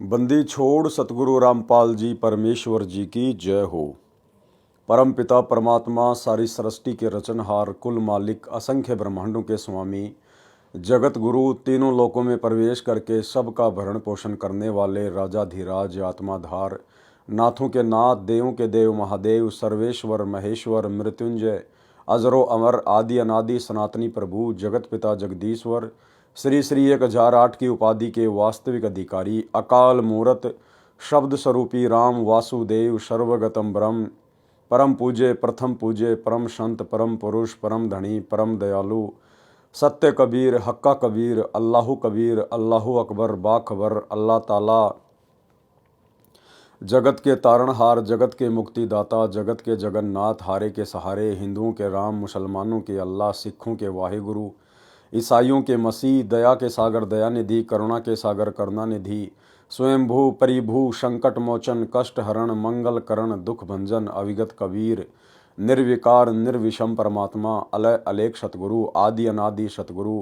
बंदी छोड़ सतगुरु रामपाल जी परमेश्वर जी की जय हो। परम पिता परमात्मा सारी सृष्टि के रचनहार कुल मालिक असंख्य ब्रह्मांडों के स्वामी जगत गुरु तीनों लोकों में प्रवेश करके सबका भरण पोषण करने वाले राजाधिराज आत्माधार नाथों के नाथ देवों के देव महादेव सर्वेश्वर महेश्वर मृत्युंजय अजरो अमर आदि अनादि सनातनी प्रभु जगत पिता जगदीश्वर श्री श्री 1008 की उपाधि के वास्तविक अधिकारी अकाल मूरत शब्द स्वरूपी राम वासुदेव सर्वगतम ब्रह्म परम पूज्य प्रथम पूज्य परम संत परम पुरुष परम धनी परम दयालु सत्य कबीर हक्का कबीर अल्लाहु अकबर बाखबर अल्लाह ताला जगत के तारणहार जगत के मुक्तिदाता जगत के जगन्नाथ हारे के सहारे हिंदुओं के राम मुसलमानों के अल्लाह सिखों के वाहिगुरु ईसाइयों के मसीह दया के सागर दयानिधि करुणा के सागर करुणानिधि स्वयंभू परिभू संकट मोचन कष्ट हरण मंगल करण दुख भंजन अविगत कबीर निर्विकार निर्विषम परमात्मा अलय अलेख सतगुरु आदि अनादि सतगुरु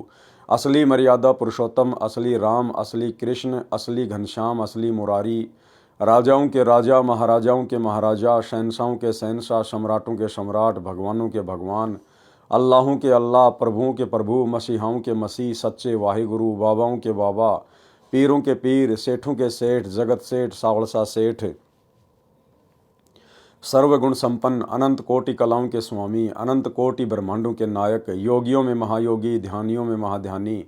असली मर्यादा पुरुषोत्तम असली राम असली कृष्ण असली घनश्याम असली मुरारी राजाओं के राजा महाराजाओं के महाराजा शहंशाहों के शहंशाह सम्राटों के सम्राट भगवानों के भगवान अल्लाहों के अल्लाह प्रभुओं के प्रभु मसीहाओं के मसीह सच्चे वाहिगुरु बाबाओं के बाबा पीरों के पीर सेठों के सेठ जगत सेठ सावड़सा सेठ सर्वगुण संपन्न अनंत कोटि कलाओं के स्वामी अनंत कोटि ब्रह्मांडों के नायक योगियों में महायोगी ध्यानियों में महाध्यानी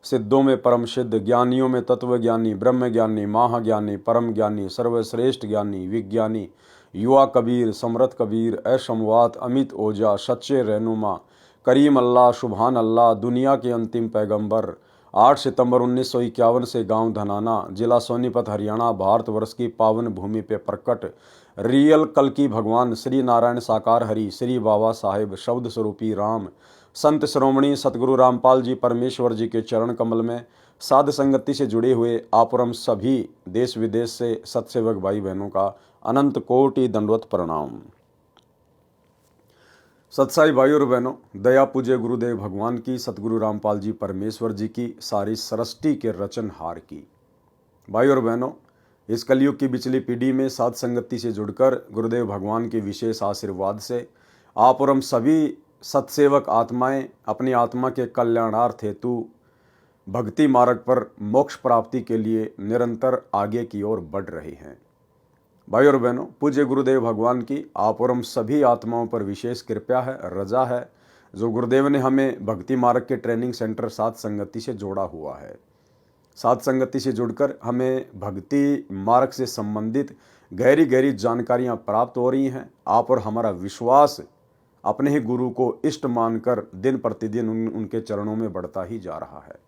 सिद्धों में परम सिद्ध ज्ञानियों में तत्वज्ञानी ब्रह्म ज्ञानी महाज्ञानी परम ज्ञानी सर्वश्रेष्ठ ज्ञानी विज्ञानी युवा कबीर समरथ कबीर असमवात अमित ओजा सच्चे रहनुमा करीम अल्लाह सुभान अल्लाह दुनिया के अंतिम पैगंबर 8 सितंबर 1951 से गांव धनाना जिला सोनीपत हरियाणा भारतवर्ष की पावन भूमि पे प्रकट रियल कल्कि भगवान श्री नारायण साकार हरि श्री बाबा साहेब शब्द स्वरूपी राम संत श्रोमणी सतगुरु रामपाल जी परमेश्वर जी के चरण कमल में साध संगति से जुड़े हुए आपरम सभी देश विदेश से सत्सेवक भाई बहनों का अनंत कोटि दंडवत प्रणाम। सत्साई भाई और बहनों, दया पूज्य गुरुदेव भगवान की सतगुरु रामपाल जी परमेश्वर जी की सारी सृष्टि के रचनहार की भाई और बहनों, इस कलयुग की बिचली पीढ़ी में साध संगति से जुड़कर गुरुदेव भगवान के विशेष आशीर्वाद से आप और हम सभी सत्सेवक आत्माएं अपनी आत्मा के कल्याणार्थ हेतु भक्ति मार्ग पर मोक्ष प्राप्ति के लिए निरंतर आगे की ओर बढ़ रही हैं। भाई और बहनों, पूज्य गुरुदेव भगवान की आप और हम सभी आत्माओं पर विशेष कृपा है, रजा है, जो गुरुदेव ने हमें भक्ति मार्ग के ट्रेनिंग सेंटर साध संगति से जोड़ा हुआ है। साध संगति से जुड़कर हमें भक्ति मार्ग से संबंधित गहरी गहरी जानकारियां प्राप्त हो रही हैं। आप और हमारा विश्वास अपने ही गुरु को इष्ट मानकर दिन प्रतिदिन उनके चरणों में बढ़ता ही जा रहा है।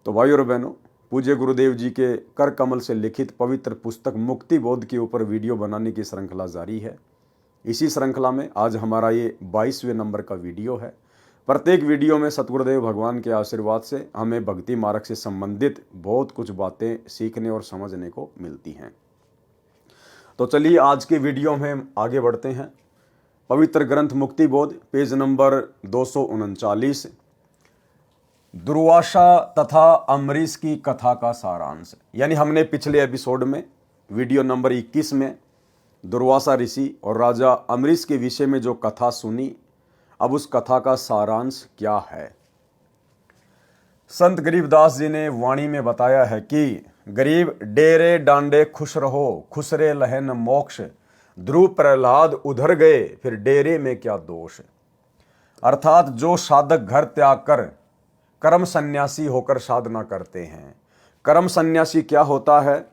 तो भाई और बहनों, पूज्य गुरुदेव जी के कर कमल से लिखित पवित्र पुस्तक मुक्ति बोध के ऊपर वीडियो बनाने की श्रृंखला जारी है। इसी श्रृंखला में आज हमारा ये 22वें नंबर का वीडियो है। प्रत्येक वीडियो में सतगुरुदेव भगवान के आशीर्वाद से हमें भक्ति मार्ग से संबंधित बहुत कुछ बातें सीखने और समझने को मिलती हैं। तो चलिए आज के वीडियो में हम आगे बढ़ते हैं। पवित्र ग्रंथ मुक्ति बोध पेज नंबर 239 दुर्वासा तथा अम्बरीश की कथा का सारांश। यानी हमने पिछले एपिसोड में वीडियो नंबर 21 में दुर्वासा ऋषि और राजा अम्बरीश के विषय में जो कथा सुनी, अब उस कथा का सारांश क्या है। संत गरीबदास जी ने वाणी में बताया है कि गरीब डेरे डांडे खुश रहो खुसरे लहन मोक्ष ध्रुव प्रहलाद उधर गए फिर डेरे में क्या दोष। अर्थात जो साधक घर त्याग कर कर्म सन्यासी होकर साधना करते हैं। कर्म सन्यासी क्या होता है?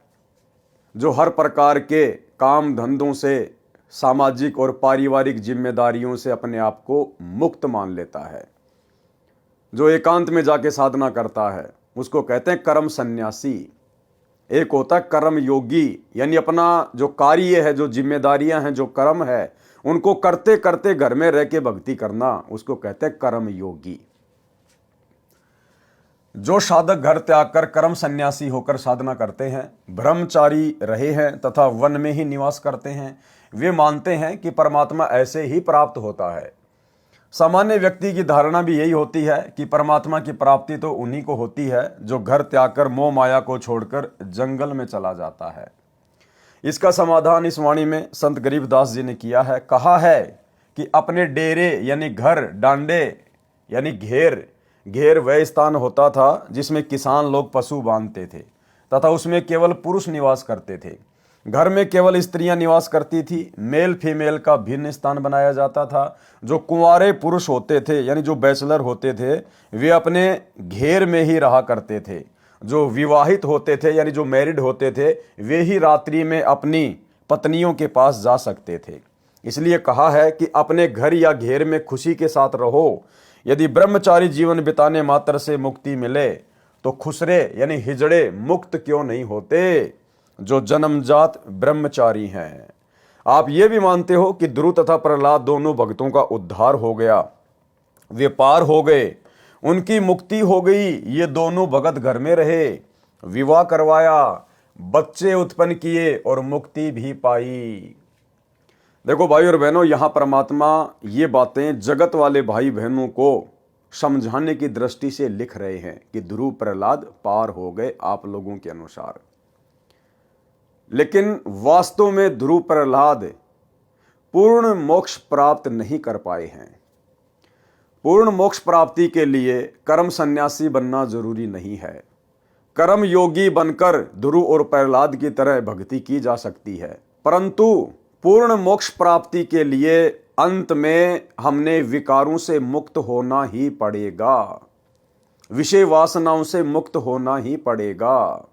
जो हर प्रकार के काम धंधों से सामाजिक और पारिवारिक जिम्मेदारियों से अपने आप को मुक्त मान लेता है, जो एकांत में जाके साधना करता है, उसको कहते हैं कर्म सन्यासी। एक होता है कर्म योगी, यानी अपना जो कार्य है, जो जिम्मेदारियां हैं, जो कर्म है, उनको करते करते घर में रह के भक्ति करना, उसको कहते हैं कर्म योगी। जो साधक घर त्याग कर कर्म सन्यासी होकर साधना करते हैं, ब्रह्मचारी रहे हैं तथा वन में ही निवास करते हैं, वे मानते हैं कि परमात्मा ऐसे ही प्राप्त होता है। सामान्य व्यक्ति की धारणा भी यही होती है कि परमात्मा की प्राप्ति तो उन्हीं को होती है जो घर त्याग कर मोह माया को छोड़कर जंगल में चला जाता है। इसका समाधान इस वाणी में संत गरीबदास जी ने किया है। कहा है कि अपने डेरे यानी घर, डांडे यानी घेर, घेर वह स्थान होता था जिसमें किसान लोग पशु बांधते थे तथा उसमें केवल पुरुष निवास करते थे। घर में केवल स्त्रियां निवास करती थी। मेल फीमेल का भिन्न स्थान बनाया जाता था। जो कुंवारे पुरुष होते थे यानी जो बैचलर होते थे वे अपने घेर में ही रहा करते थे। जो विवाहित होते थे यानी जो मैरिड होते थे वे ही रात्रि में अपनी पत्नियों के पास जा सकते थे। इसलिए कहा है कि अपने घर या घेर में खुशी के साथ रहो। यदि ब्रह्मचारी जीवन बिताने मात्र से मुक्ति मिले तो खुसरे यानी हिजड़े मुक्त क्यों नहीं होते जो जन्मजात ब्रह्मचारी हैं। आप ये भी मानते हो कि ध्रुव तथा प्रहलाद दोनों भक्तों का उद्धार हो गया, वे पार हो गए, उनकी मुक्ति हो गई। ये दोनों भगत घर में रहे, विवाह करवाया, बच्चे उत्पन्न किए और मुक्ति भी पाई। देखो भाई और बहनों, यहां परमात्मा ये बातें जगत वाले भाई बहनों को समझाने की दृष्टि से लिख रहे हैं कि ध्रुव प्रहलाद पार हो गए आप लोगों के अनुसार। लेकिन वास्तव में ध्रुव प्रहलाद पूर्ण मोक्ष प्राप्त नहीं कर पाए हैं। पूर्ण मोक्ष प्राप्ति के लिए कर्म सन्यासी बनना जरूरी नहीं है। कर्म योगी बनकर ध्रुव और प्रहलाद की तरह भक्ति की जा सकती है, परंतु पूर्ण मोक्ष प्राप्ति के लिए अंत में हमने विकारों से मुक्त होना ही पड़ेगा, विषय वासनाओं से मुक्त होना ही पड़ेगा।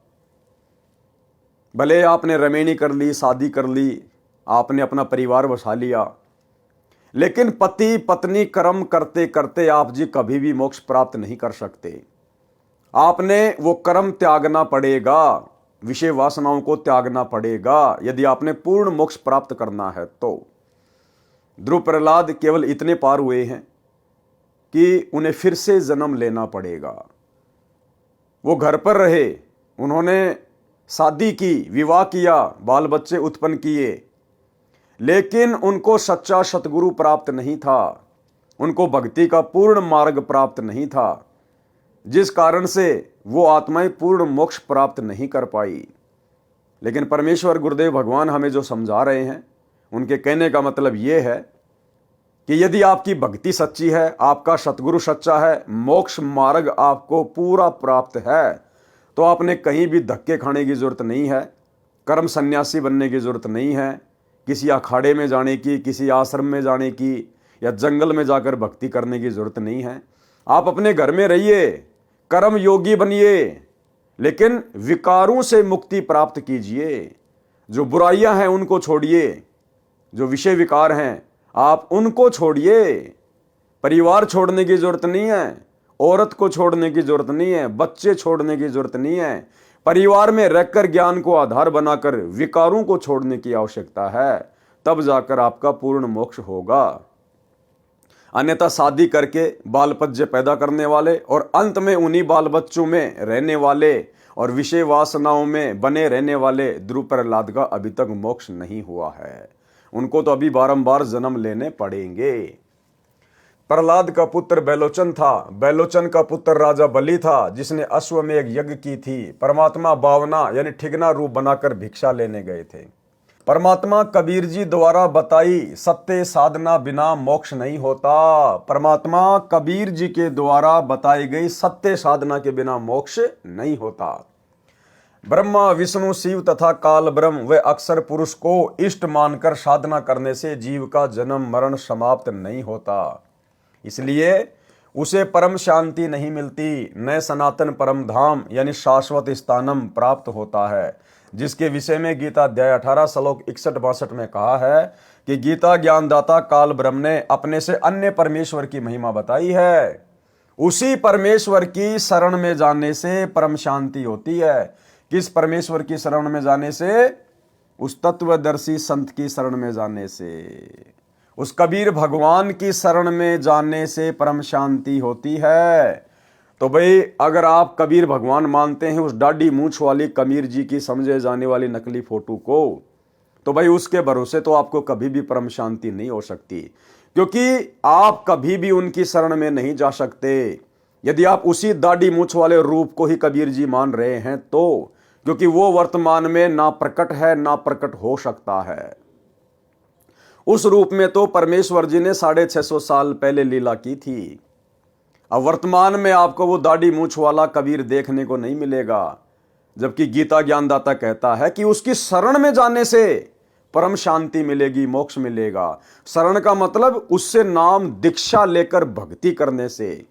भले आपने रमेणी कर ली, शादी कर ली, आपने अपना परिवार बसा लिया, लेकिन पति पत्नी कर्म करते करते आप जी कभी भी मोक्ष प्राप्त नहीं कर सकते। आपने वो कर्म त्यागना पड़ेगा, विषय वासनाओं को त्यागना पड़ेगा यदि आपने पूर्ण मोक्ष प्राप्त करना है तो। ध्रुव प्रहलाद केवल इतने पार हुए हैं कि उन्हें फिर से जन्म लेना पड़ेगा। वो घर पर रहे, उन्होंने शादी की, विवाह किया, बाल बच्चे उत्पन्न किए, लेकिन उनको सच्चा सतगुरु प्राप्त नहीं था, उनको भक्ति का पूर्ण मार्ग प्राप्त नहीं था, जिस कारण से वो आत्माएं पूर्ण मोक्ष प्राप्त नहीं कर पाई। लेकिन परमेश्वर गुरुदेव भगवान हमें जो समझा रहे हैं, उनके कहने का मतलब ये है कि यदि आपकी भक्ति सच्ची है, आपका सतगुरु सच्चा है, मोक्ष मार्ग आपको पूरा प्राप्त है, तो आपने कहीं भी धक्के खाने की जरूरत नहीं है, कर्म सन्यासी बनने की जरूरत नहीं है, किसी अखाड़े में जाने की, किसी आश्रम में जाने की या जंगल में जाकर भक्ति करने की जरूरत नहीं है। आप अपने घर में रहिए, कर्म योगी बनिए, लेकिन विकारों से मुक्ति प्राप्त कीजिए। जो बुराइयां हैं उनको छोड़िए, जो विषय विकार हैं आप उनको छोड़िए। परिवार छोड़ने की जरूरत नहीं है, औरत को छोड़ने की जरूरत नहीं है, बच्चे छोड़ने की जरूरत नहीं है। परिवार में रहकर ज्ञान को आधार बनाकर विकारों को छोड़ने की आवश्यकता है, तब जाकर आपका पूर्ण मोक्ष होगा। अन्यथा शादी करके बाल बच्चे पैदा करने वाले और अंत में उन्हीं बाल बच्चों में रहने वाले और विषय वासनाओं में बने रहने वाले ध्रुव प्रहलाद का अभी तक मोक्ष नहीं हुआ है। उनको तो अभी बारंबार जन्म लेने पड़ेंगे। प्रहलाद का पुत्र बैलोचन था, बैलोचन का पुत्र राजा बलि था, जिसने अश्वमेध यज्ञ की थी। परमात्मा बावना यानी ठिगना रूप बनाकर भिक्षा लेने गए थे। परमात्मा कबीर जी द्वारा बताई सत्य साधना बिना मोक्ष नहीं होता। परमात्मा कबीर जी के द्वारा बताई गई सत्य साधना के बिना मोक्ष नहीं होता। ब्रह्मा विष्णु शिव तथा काल ब्रह्म व अक्षर पुरुष को इष्ट मानकर साधना करने से जीव का जन्म मरण समाप्त नहीं होता, इसलिए उसे परम शांति नहीं मिलती, न सनातन परम धाम यानी शाश्वत स्थानम प्राप्त होता है, जिसके विषय में गीता अध्याय 18 श्लोक 61-62 में कहा है कि गीता ज्ञानदाता काल ब्रह्म ने अपने से अन्य परमेश्वर की महिमा बताई है। उसी परमेश्वर की शरण में जाने से परम शांति होती है। किस परमेश्वर की शरण में जाने से? उस तत्वदर्शी संत की शरण में जाने से, उस कबीर भगवान की शरण में जाने से परम शांति होती है। तो भाई अगर आप कबीर भगवान मानते हैं उस डाढ़ी मूंछ वाली कबीर जी की समझे जाने वाली नकली फोटो को, तो भाई उसके भरोसे तो आपको कभी भी परम शांति नहीं हो सकती। क्योंकि आप कभी भी उनकी शरण में नहीं जा सकते। यदि आप उसी दाढ़ी मूछ वाले रूप को ही कबीर जी मान रहे हैं तो, क्योंकि वो वर्तमान में ना प्रकट है ना प्रकट हो सकता है। उस रूप में तो परमेश्वर जी ने 650 साल पहले लीला की थी। अब वर्तमान में आपको वो दाढ़ी मूछ वाला कबीर देखने को नहीं मिलेगा, जबकि गीता ज्ञानदाता कहता है कि उसकी शरण में जाने से परम शांति मिलेगी, मोक्ष मिलेगा। शरण का मतलब उससे नाम दीक्षा लेकर भक्ति करने से।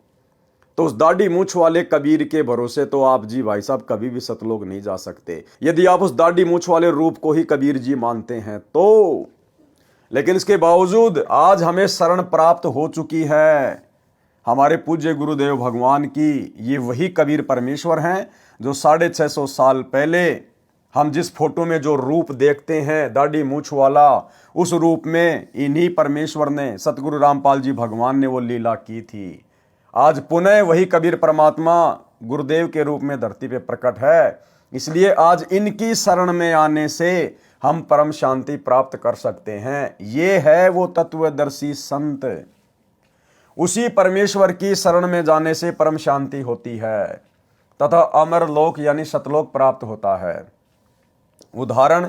तो उस दाढ़ी मूछ वाले कबीर के भरोसे तो आप जी भाई साहब कभी भी सतलोक नहीं जा सकते, यदि आप उस दाढ़ी मूछ वाले रूप को ही कबीर जी मानते हैं तो। लेकिन इसके बावजूद आज हमें शरण प्राप्त हो चुकी है हमारे पूज्य गुरुदेव भगवान की। ये वही कबीर परमेश्वर हैं जो 650 साल पहले हम जिस फोटो में जो रूप देखते हैं दाढ़ी मूछ वाला, उस रूप में इन्हीं परमेश्वर ने, सतगुरु रामपाल जी भगवान ने वो लीला की थी। आज पुनः वही कबीर परमात्मा गुरुदेव के रूप में धरती पे प्रकट है। इसलिए आज इनकी शरण में आने से हम परम शांति प्राप्त कर सकते हैं। ये है वो तत्वदर्शी संत। उसी परमेश्वर की शरण में जाने से परम शांति होती है तथा अमर लोक यानी सतलोक प्राप्त होता है। उदाहरण,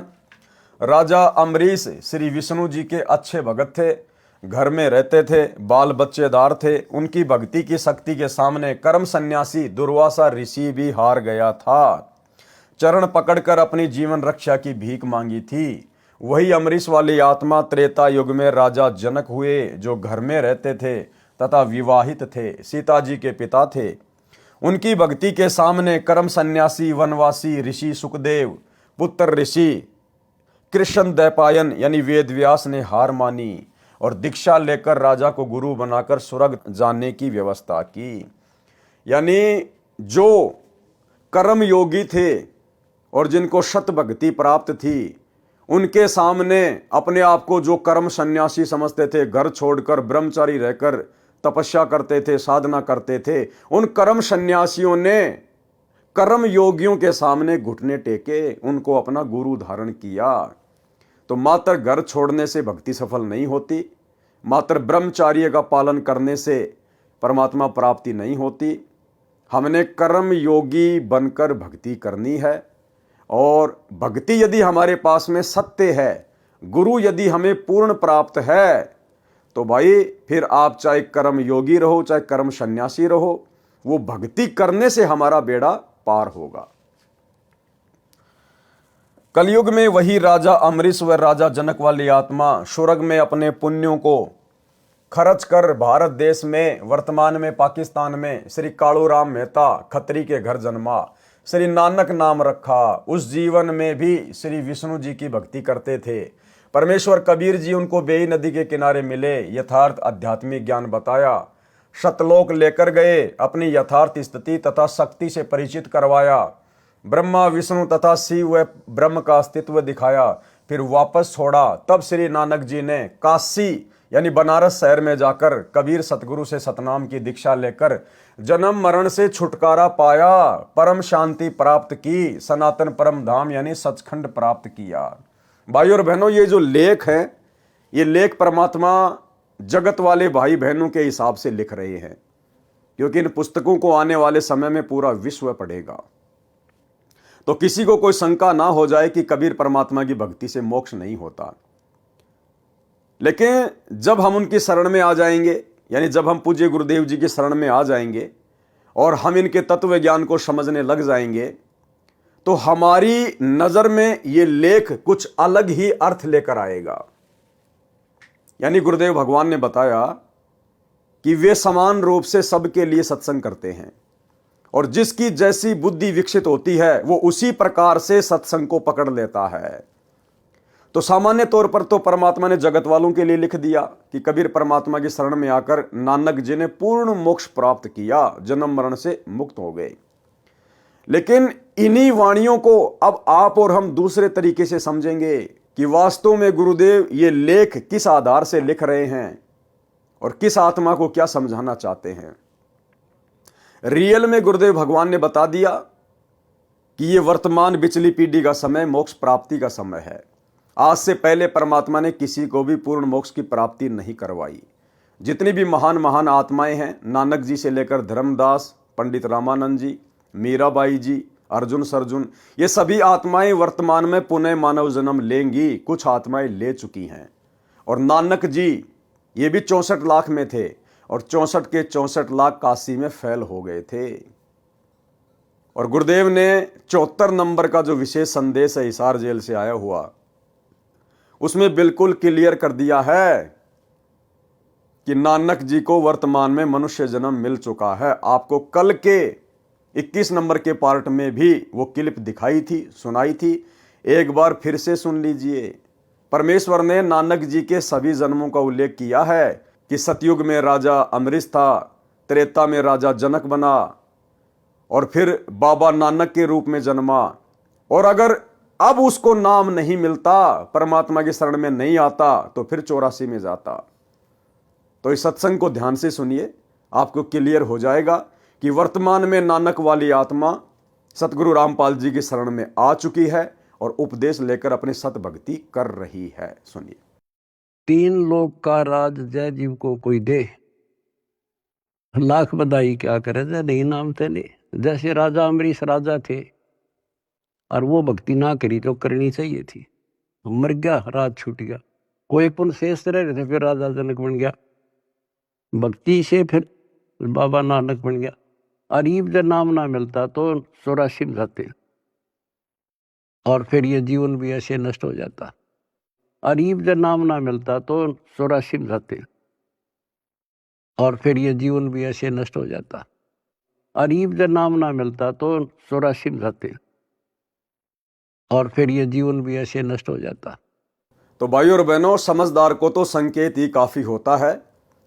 राजा अम्बरीश श्री विष्णु जी के अच्छे भगत थे, घर में रहते थे, बाल बच्चेदार थे। उनकी भक्ति की शक्ति के सामने कर्म सन्यासी दुर्वासा ऋषि भी हार गया था। चरण पकड़कर अपनी जीवन रक्षा की भीख मांगी थी। वही अम्बरीश वाली आत्मा त्रेता युग में राजा जनक हुए, जो घर में रहते थे तथा विवाहित थे, सीता जी के पिता थे। उनकी भक्ति के सामने कर्म सन्यासी वनवासी ऋषि सुखदेव, पुत्र ऋषि कृष्ण द्वैपायन यानी वेद व्यास ने हार मानी और दीक्षा लेकर राजा को गुरु बनाकर स्वर्ग जाने की व्यवस्था की। यानी जो कर्म योगी थे और जिनको शत भक्ति प्राप्त थी, उनके सामने अपने आप को जो कर्म सन्यासी समझते थे, घर छोड़कर ब्रह्मचारी रहकर तपस्या करते थे, साधना करते थे, उन कर्म सन्यासियों ने कर्म योगियों के सामने घुटने टेके, उनको अपना गुरु धारण किया। तो मात्र घर छोड़ने से भक्ति सफल नहीं होती, मात्र ब्रह्मचार्य का पालन करने से परमात्मा प्राप्ति नहीं होती। हमने कर्म योगी बनकर भक्ति करनी है। और भक्ति यदि हमारे पास में सत्य है, गुरु यदि हमें पूर्ण प्राप्त है, तो भाई फिर आप चाहे कर्म योगी रहो चाहे कर्म सन्यासी रहो, वो भक्ति करने से हमारा बेड़ा पार होगा। कलयुग में वही राजा अम्बरीश व राजा जनक वाली आत्मा स्वर्ग में अपने पुण्यों को खर्च कर भारत देश में, वर्तमान में पाकिस्तान में श्री कालूराम मेहता खत्री के घर जन्मा, श्री नानक नाम रखा। उस जीवन में भी श्री विष्णु जी की भक्ति करते थे। परमेश्वर कबीर जी उनको बेई नदी के किनारे मिले, यथार्थ आध्यात्मिक ज्ञान बताया, सतलोक लेकर गए, अपनी यथार्थ स्थिति तथा शक्ति से परिचित करवाया, ब्रह्मा विष्णु तथा शिव व ब्रह्म का अस्तित्व दिखाया, फिर वापस छोड़ा। तब श्री नानक जी ने काशी यानी बनारस शहर में जाकर कबीर सतगुरु से सतनाम की दीक्षा लेकर जन्म मरण से छुटकारा पाया, परम शांति प्राप्त की, सनातन परम धाम यानी सचखंड प्राप्त किया। भाइयों और बहनों, ये जो लेख है, ये लेख परमात्मा जगत वाले भाई बहनों के हिसाब से लिख रहे हैं, क्योंकि इन पुस्तकों को आने वाले समय में पूरा विश्व पढ़ेगा। तो किसी को कोई शंका ना हो जाए कि कबीर परमात्मा की भक्ति से मोक्ष नहीं होता। लेकिन जब हम उनकी शरण में आ जाएंगे, यानी जब हम पूज्य गुरुदेव जी की शरण में आ जाएंगे और हम इनके तत्व ज्ञान को समझने लग जाएंगे, तो हमारी नजर में ये लेख कुछ अलग ही अर्थ लेकर आएगा। यानी गुरुदेव भगवान ने बताया कि वे समान रूप से सबके लिए सत्संग करते हैं और जिसकी जैसी बुद्धि विकसित होती है वो उसी प्रकार से सत्संग को पकड़ लेता है। तो सामान्य तौर पर तो परमात्मा ने जगत वालों के लिए लिख दिया कि कबीर परमात्मा की शरण में आकर नानक जी ने पूर्ण मोक्ष प्राप्त किया, जन्म मरण से मुक्त हो गए। लेकिन इन्हीं वाणियों को अब आप और हम दूसरे तरीके से समझेंगे कि वास्तव में गुरुदेव ये लेख किस आधार से लिख रहे हैं और किस आत्मा को क्या समझाना चाहते हैं। रियल में गुरुदेव भगवान ने बता दिया कि ये वर्तमान बिचली पीढ़ी का समय मोक्ष प्राप्ति का समय है। आज से पहले परमात्मा ने किसी को भी पूर्ण मोक्ष की प्राप्ति नहीं करवाई। जितनी भी महान महान आत्माएं हैं, नानक जी से लेकर धर्मदास, पंडित रामानंद जी, मीराबाई जी, अर्जुन सरजुन, ये सभी आत्माएं वर्तमान में पुनः मानव जन्म लेंगी। कुछ आत्माएं ले चुकी हैं। और नानक जी ये भी 64 लाख में थे और 64 के 64 लाख काशी में फैल हो गए थे। और गुरुदेव ने 74 नंबर का जो विशेष संदेश है हिसार जेल से आया हुआ, उसमें बिल्कुल क्लियर कर दिया है कि नानक जी को वर्तमान में मनुष्य जन्म मिल चुका है। आपको कल के 21 नंबर के पार्ट में भी वो क्लिप दिखाई थी, सुनाई थी, एक बार फिर से सुन लीजिए। परमेश्वर ने नानक जी के सभी जन्मों का उल्लेख किया है कि सतयुग में राजा अमरीश था, त्रेता में राजा जनक बना और फिर बाबा नानक के रूप में जन्मा। और अगर अब उसको नाम नहीं मिलता, परमात्मा की शरण में नहीं आता, तो फिर 84 में जाता। तो इस सत्संग को ध्यान से सुनिए, आपको क्लियर हो जाएगा कि वर्तमान में नानक वाली आत्मा सतगुरु रामपाल जी की शरण में आ चुकी है और उपदेश लेकर अपनी सत भक्ति कर रही है। सुनिए। 3 लोक का राज जय जीव को कोई दे, लाख बधाई क्या करे जय नहीं नाम ते ले। जैसे राजा अमरीश राजा थे और वो भक्ति ना करी तो करनी चाहिए थी, मर गया, राज छूट गया। कोई पुण्य शेष रह रहे थे, फिर राजा जनक बन गया, भक्ति से फिर बाबा नानक बन गया। अरीब जब नाम ना मिलता तो 84 में जाते और फिर ये जीवन भी ऐसे नष्ट हो जाता। अरीब जब नाम ना मिलता तो 84 में जाते और फिर ये जीवन भी ऐसे नष्ट हो जाता। अरीब जब नाम ना मिलता तो 84 में जाते और फिर ये जीवन भी ऐसे नष्ट हो जाता। तो भाइयों और बहनों, समझदार को तो संकेत ही काफी होता है।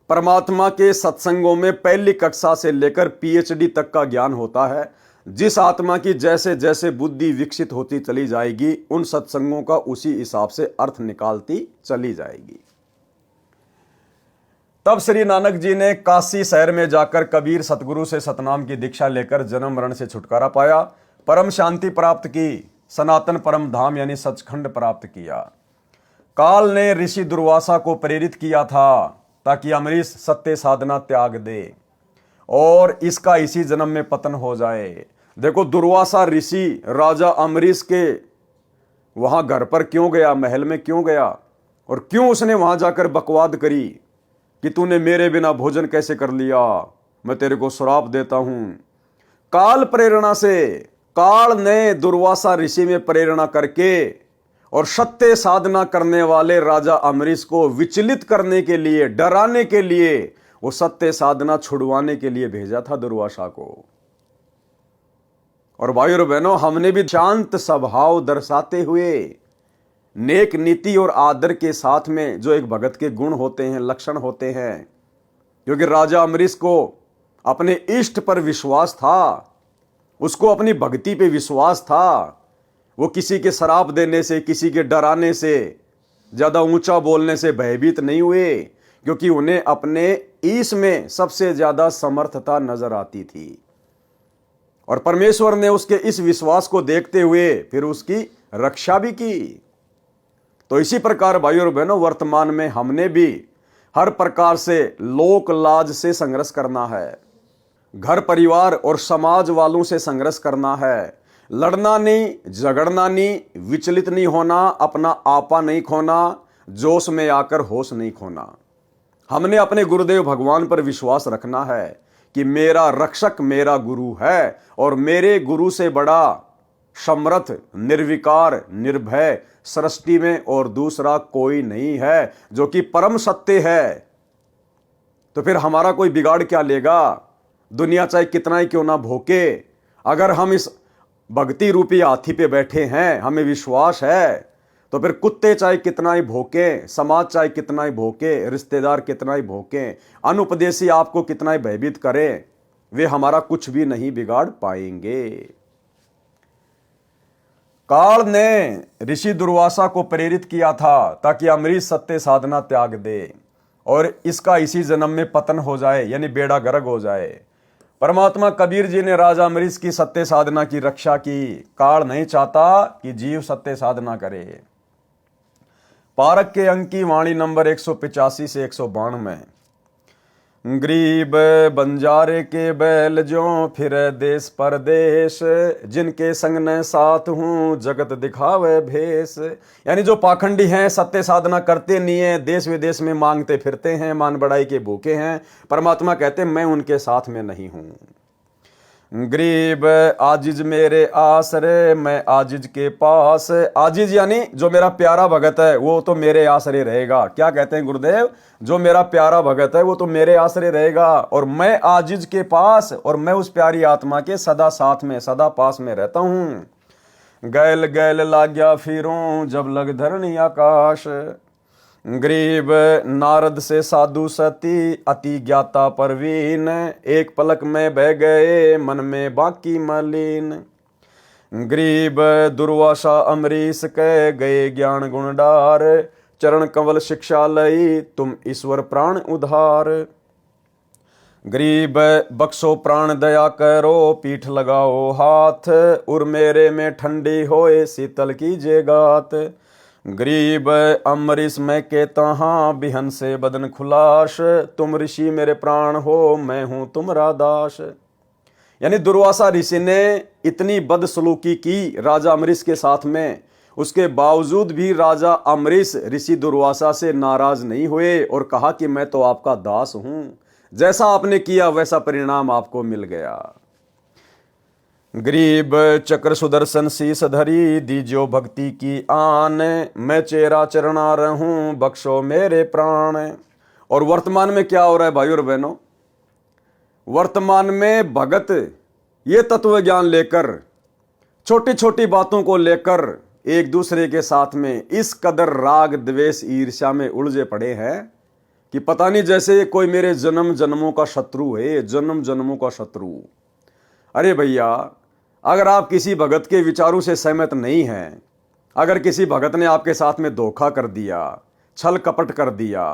परमात्मा के सत्संगों में पहली कक्षा से लेकर पीएचडी तक का ज्ञान होता है। जिस आत्मा की जैसे जैसे बुद्धि विकसित होती चली जाएगी, उन सत्संगों का उसी हिसाब से अर्थ निकालती चली जाएगी। तब श्री नानक जी ने काशी शहर में जाकर कबीर सतगुरु से सतनाम की दीक्षा लेकर जन्म मरण से छुटकारा पाया, परम शांति प्राप्त की, सनातन परम धाम यानी सचखंड प्राप्त किया। काल ने ऋषि दुर्वासा को प्रेरित किया था ताकि अमरीश सत्य साधना त्याग दे और इसका इसी जन्म में पतन हो जाए। देखो, दुर्वासा ऋषि राजा अमरीश के वहां घर पर क्यों गया, महल में क्यों गया, और क्यों उसने वहां जाकर बकवाद करी कि तूने मेरे बिना भोजन कैसे कर लिया, मैं तेरे को श्राप देता हूं। काल प्रेरणा से, काल ने दुर्वासा ऋषि में प्रेरणा करके और सत्य साधना करने वाले राजा अमरीश को विचलित करने के लिए, डराने के लिए, वो सत्य साधना छुड़वाने के लिए भेजा था दुर्वासा को। और भाइयों और बहनों, हमने भी शांत स्वभाव दर्शाते हुए, नेक नीति और आदर के साथ में जो एक भगत के गुण होते हैं, लक्षण होते हैं, क्योंकि राजा अमरीश को अपने इष्ट पर विश्वास था, उसको अपनी भक्ति पे विश्वास था। वो किसी के शराप देने से, किसी के डराने से, ज्यादा ऊंचा बोलने से भयभीत नहीं हुए, क्योंकि उन्हें अपने ईश में सबसे ज्यादा समर्थता नजर आती थी। और परमेश्वर ने उसके इस विश्वास को देखते हुए फिर उसकी रक्षा भी की। तो इसी प्रकार भाइयों और बहनों, वर्तमान में हमने भी हर प्रकार से लोक लाज से संघर्ष करना है, घर परिवार और समाज वालों से संघर्ष करना है। लड़ना नहीं, झगड़ना नहीं, विचलित नहीं होना, अपना आपा नहीं खोना, जोश में आकर होश नहीं खोना। हमने अपने गुरुदेव भगवान पर विश्वास रखना है कि मेरा रक्षक मेरा गुरु है और मेरे गुरु से बड़ा समर्थ, निर्विकार, निर्भय सृष्टि में और दूसरा कोई नहीं है, जो कि परम सत्य है। तो फिर हमारा कोई बिगाड़ क्या लेगा? दुनिया चाहे कितना ही क्यों ना भोके, अगर हम इस भक्ति रूपी हाथी पे बैठे हैं, हमें विश्वास है, तो फिर कुत्ते चाहे कितना ही भौंके, समाज चाहे कितना ही भौंके, रिश्तेदार कितना ही भौंके, अनुपदेशी आपको कितना ही भयभीत करें, वे हमारा कुछ भी नहीं बिगाड़ पाएंगे। काल ने ऋषि दुर्वासा को प्रेरित किया था ताकि अमरीश सत्य साधना त्याग दे और इसका इसी जन्म में पतन हो जाए, यानी बेड़ा गर्क हो जाए। परमात्मा कबीर जी ने राजा अमरीश की सत्य साधना की रक्षा की। काल नहीं चाहता कि जीव सत्य साधना करे। पारक के अंक की वाणी नंबर 185 से 192 में गरीब बंजारे के बैल जो फिर देश परदेश, जिनके संग न साथ हूँ जगत दिखावे भेष। यानी जो पाखंडी हैं, सत्य साधना करते नहीं है, देश विदेश में मांगते फिरते हैं, मान बढ़ाई के भूखे हैं, परमात्मा कहते हैं मैं उनके साथ में नहीं हूँ। गरीब आजिज मेरे आसरे, मैं आजिज के पास। आजिज यानी जो मेरा प्यारा भगत है वो तो मेरे आसरे रहेगा। क्या कहते हैं गुरुदेव? जो मेरा प्यारा भगत है वो तो मेरे आसरे रहेगा, और मैं आजिज के पास, और मैं उस प्यारी आत्मा के सदा साथ में, सदा पास में रहता हूं। गैल गैल लाग्या फिरूं जब लग धरणी आकाश। गरीब नारद से साधु सती, अति ज्ञाता परवीन, एक पलक में बह गए मन में बाकी मलिन। गरीब दुर्वासा अमरीश कह गए ज्ञान गुण डार, चरण कंवल शिक्षा लई तुम ईश्वर प्राण उधार। गरीब बख्शो प्राण दया करो, पीठ लगाओ हाथ, उर मेरे में ठंडी होए शीतल की जेगात। गरीब अमरीश मैं कहता हाँ बिहन से बदन खुलाश, तुम ऋषि मेरे प्राण हो मैं हूं तुम्हारा दास। यानी दुर्वासा ऋषि ने इतनी बदसलूकी की राजा अमरीश के साथ में, उसके बावजूद भी राजा अमरीश ऋषि दुर्वासा से नाराज नहीं हुए और कहा कि मैं तो आपका दास हूं, जैसा आपने किया वैसा परिणाम आपको मिल गया। गरीब चक्र सुदर्शन शीस धरी, दीजो भक्ति की आन, मैं चेरा चरणा रहूं बख्शो मेरे प्राण। और वर्तमान में क्या हो रहा है भाइयों और बहनों? वर्तमान में भगत ये तत्व ज्ञान लेकर, छोटी छोटी बातों को लेकर एक दूसरे के साथ में इस कदर राग द्वेष ईर्ष्या में उलझे पड़े हैं कि पता नहीं जैसे कोई मेरे जन्म जन्मों का शत्रु है, जन्म जन्मों का शत्रु। अरे भैया, अगर आप किसी भगत के विचारों से सहमत नहीं हैं, अगर किसी भगत ने आपके साथ में धोखा कर दिया, छल कपट कर दिया,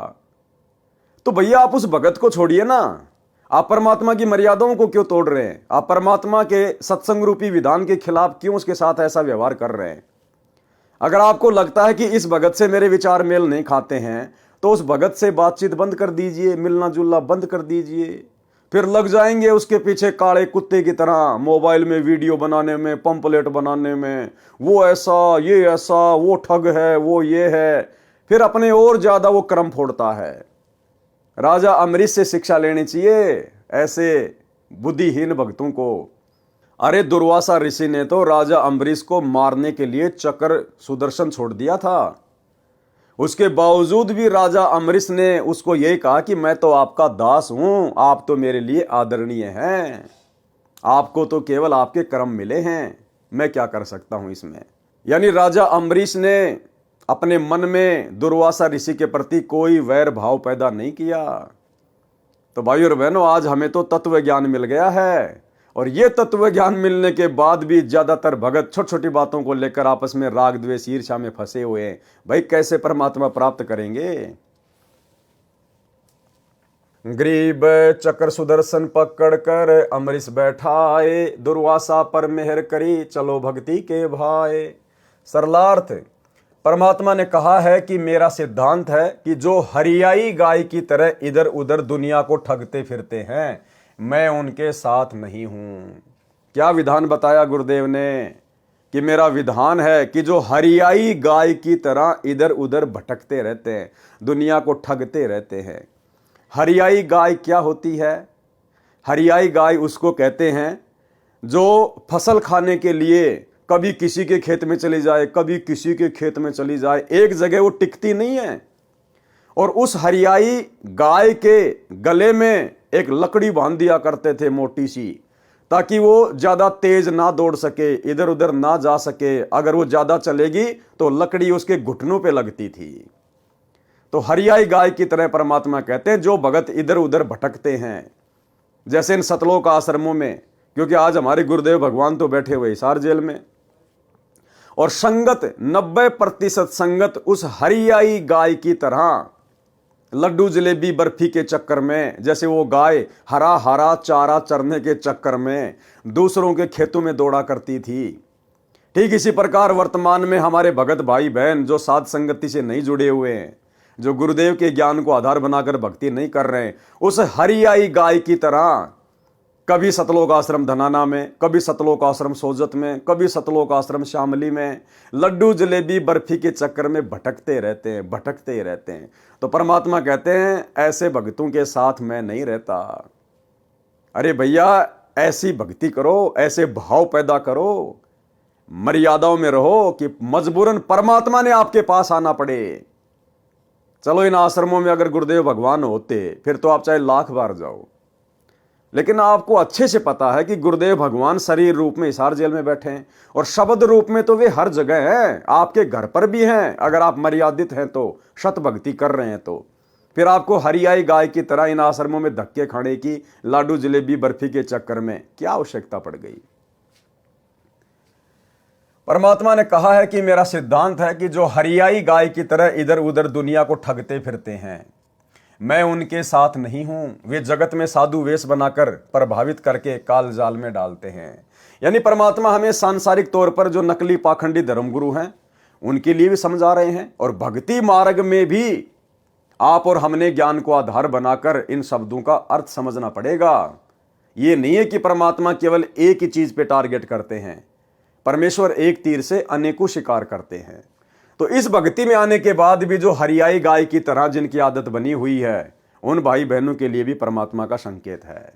तो भैया आप उस भगत को छोड़िए ना। आप परमात्मा की मर्यादाओं को क्यों तोड़ रहे हैं? आप परमात्मा के सत्संग रूपी विधान के खिलाफ क्यों उसके साथ ऐसा व्यवहार कर रहे हैं? अगर आपको लगता है कि इस भगत से मेरे विचार मेल नहीं खाते हैं, तो उस भगत से बातचीत बंद कर दीजिए, मिलना जुलना बंद कर दीजिए। फिर लग जाएंगे उसके पीछे काले कुत्ते की तरह मोबाइल में वीडियो बनाने में, पंपलेट बनाने में, वो ऐसा ये ऐसा, वो ठग है, वो ये है, फिर अपने और ज्यादा वो क्रम फोड़ता है। राजा अमरीश से शिक्षा लेनी चाहिए ऐसे बुद्धिहीन भक्तों को। अरे दुर्वासा ऋषि ने तो राजा अम्बरीश को मारने के लिए चक्र सुदर्शन छोड़ दिया था, उसके बावजूद भी राजा अम्बरीश ने उसको यही कहा कि मैं तो आपका दास हूं, आप तो मेरे लिए आदरणीय हैं, आपको तो केवल आपके कर्म मिले हैं, मैं क्या कर सकता हूं इसमें। यानी राजा अम्बरीश ने अपने मन में दुर्वासा ऋषि के प्रति कोई वैर भाव पैदा नहीं किया। तो भाइयों और बहनों, आज हमें तो तत्व ज्ञान मिल गया है, और ये तत्व ज्ञान मिलने के बाद भी ज्यादातर भगत छोटी छोटी बातों को लेकर आपस में राग द्वेष ईर्ष्या में फंसे हुए हैं। भाई कैसे परमात्मा प्राप्त करेंगे? गरीब चक्र सुदर्शन पकड़ कर अमरीश बैठाए, दुर्वासा पर मेहर करी चलो भक्ति के भाई। सरलार्थ, परमात्मा ने कहा है कि मेरा सिद्धांत है कि जो हरियाई गाय की तरह इधर उधर दुनिया को ठगते फिरते हैं, मैं उनके साथ नहीं हूं। क्या विधान बताया गुरुदेव ने? कि मेरा विधान है कि जो हरियाई गाय की तरह इधर उधर भटकते रहते हैं, दुनिया को ठगते रहते हैं। हरियाई गाय क्या होती है? हरियाई गाय उसको कहते हैं जो फसल खाने के लिए कभी किसी के खेत में चली जाए, कभी किसी के खेत में चली जाए, एक जगह वो टिकती नहीं है। और उस हरियाई गाय के गले में एक लकड़ी बांध दिया करते थे मोटी सी, ताकि वो ज्यादा तेज ना दौड़ सके, इधर उधर ना जा सके। अगर वो ज्यादा चलेगी तो लकड़ी उसके घुटनों पे लगती थी। तो हरियाई गाय की तरह परमात्मा कहते हैं जो भगत इधर उधर भटकते हैं, जैसे इन सतलोक आश्रमों में, क्योंकि आज हमारे गुरुदेव भगवान तो बैठे हुए हिसार जेल में, और संगत 90% संगत उस हरियाई गाय की तरह लड्डू जलेबी बर्फी के चक्कर में, जैसे वो गाय हरा हरा चारा चरने के चक्कर में दूसरों के खेतों में दौड़ा करती थी। ठीक इसी प्रकार वर्तमान में हमारे भगत भाई बहन जो साध संगति से नहीं जुड़े हुए हैं, जो गुरुदेव के ज्ञान को आधार बनाकर भक्ति नहीं कर रहे हैं, उस हरियाई गाय की तरह कभी सतलोक आश्रम धनाना में, कभी सतलोक आश्रम सोजत में, कभी सतलोक आश्रम शामली में लड्डू जलेबी बर्फी के चक्कर में भटकते ही रहते हैं। तो परमात्मा कहते हैं ऐसे भक्तों के साथ मैं नहीं रहता। अरे भैया, ऐसी भक्ति करो, ऐसे भाव पैदा करो, मर्यादाओं में रहो कि मजबूरन परमात्मा ने आपके पास आना पड़े। चलो इन आश्रमों में अगर गुरुदेव भगवान होते फिर तो आप चाहे लाख बार जाओ, लेकिन आपको अच्छे से पता है कि गुरुदेव भगवान शरीर रूप में हिसार जेल में बैठे हैं और शब्द रूप में तो वे हर जगह हैं, आपके घर पर भी हैं। अगर आप मर्यादित हैं तो, शत भक्ति कर रहे हैं तो फिर आपको हरियाई गाय की तरह इन आश्रमों में धक्के खाने की, लाडू जलेबी बर्फी के चक्कर में क्या आवश्यकता पड़ गई। परमात्मा ने कहा है कि मेरा सिद्धांत है कि जो हरियाई गाय की तरह इधर उधर दुनिया को ठगते फिरते हैं, मैं उनके साथ नहीं हूं। वे जगत में साधु वेश बनाकर प्रभावित करके काल जाल में डालते हैं। यानी परमात्मा हमें सांसारिक तौर पर जो नकली पाखंडी धर्मगुरु हैं उनके लिए भी समझा रहे हैं, और भक्ति मार्ग में भी आप और हमने ज्ञान को आधार बनाकर इन शब्दों का अर्थ समझना पड़ेगा। ये नहीं है कि परमात्मा केवल एक ही चीज पे टारगेट करते हैं, परमेश्वर एक तीर से अनेकों शिकार करते हैं। तो इस भक्ति में आने के बाद भी जो हरियाई गाय की तरह जिनकी आदत बनी हुई है, उन भाई बहनों के लिए भी परमात्मा का संकेत है।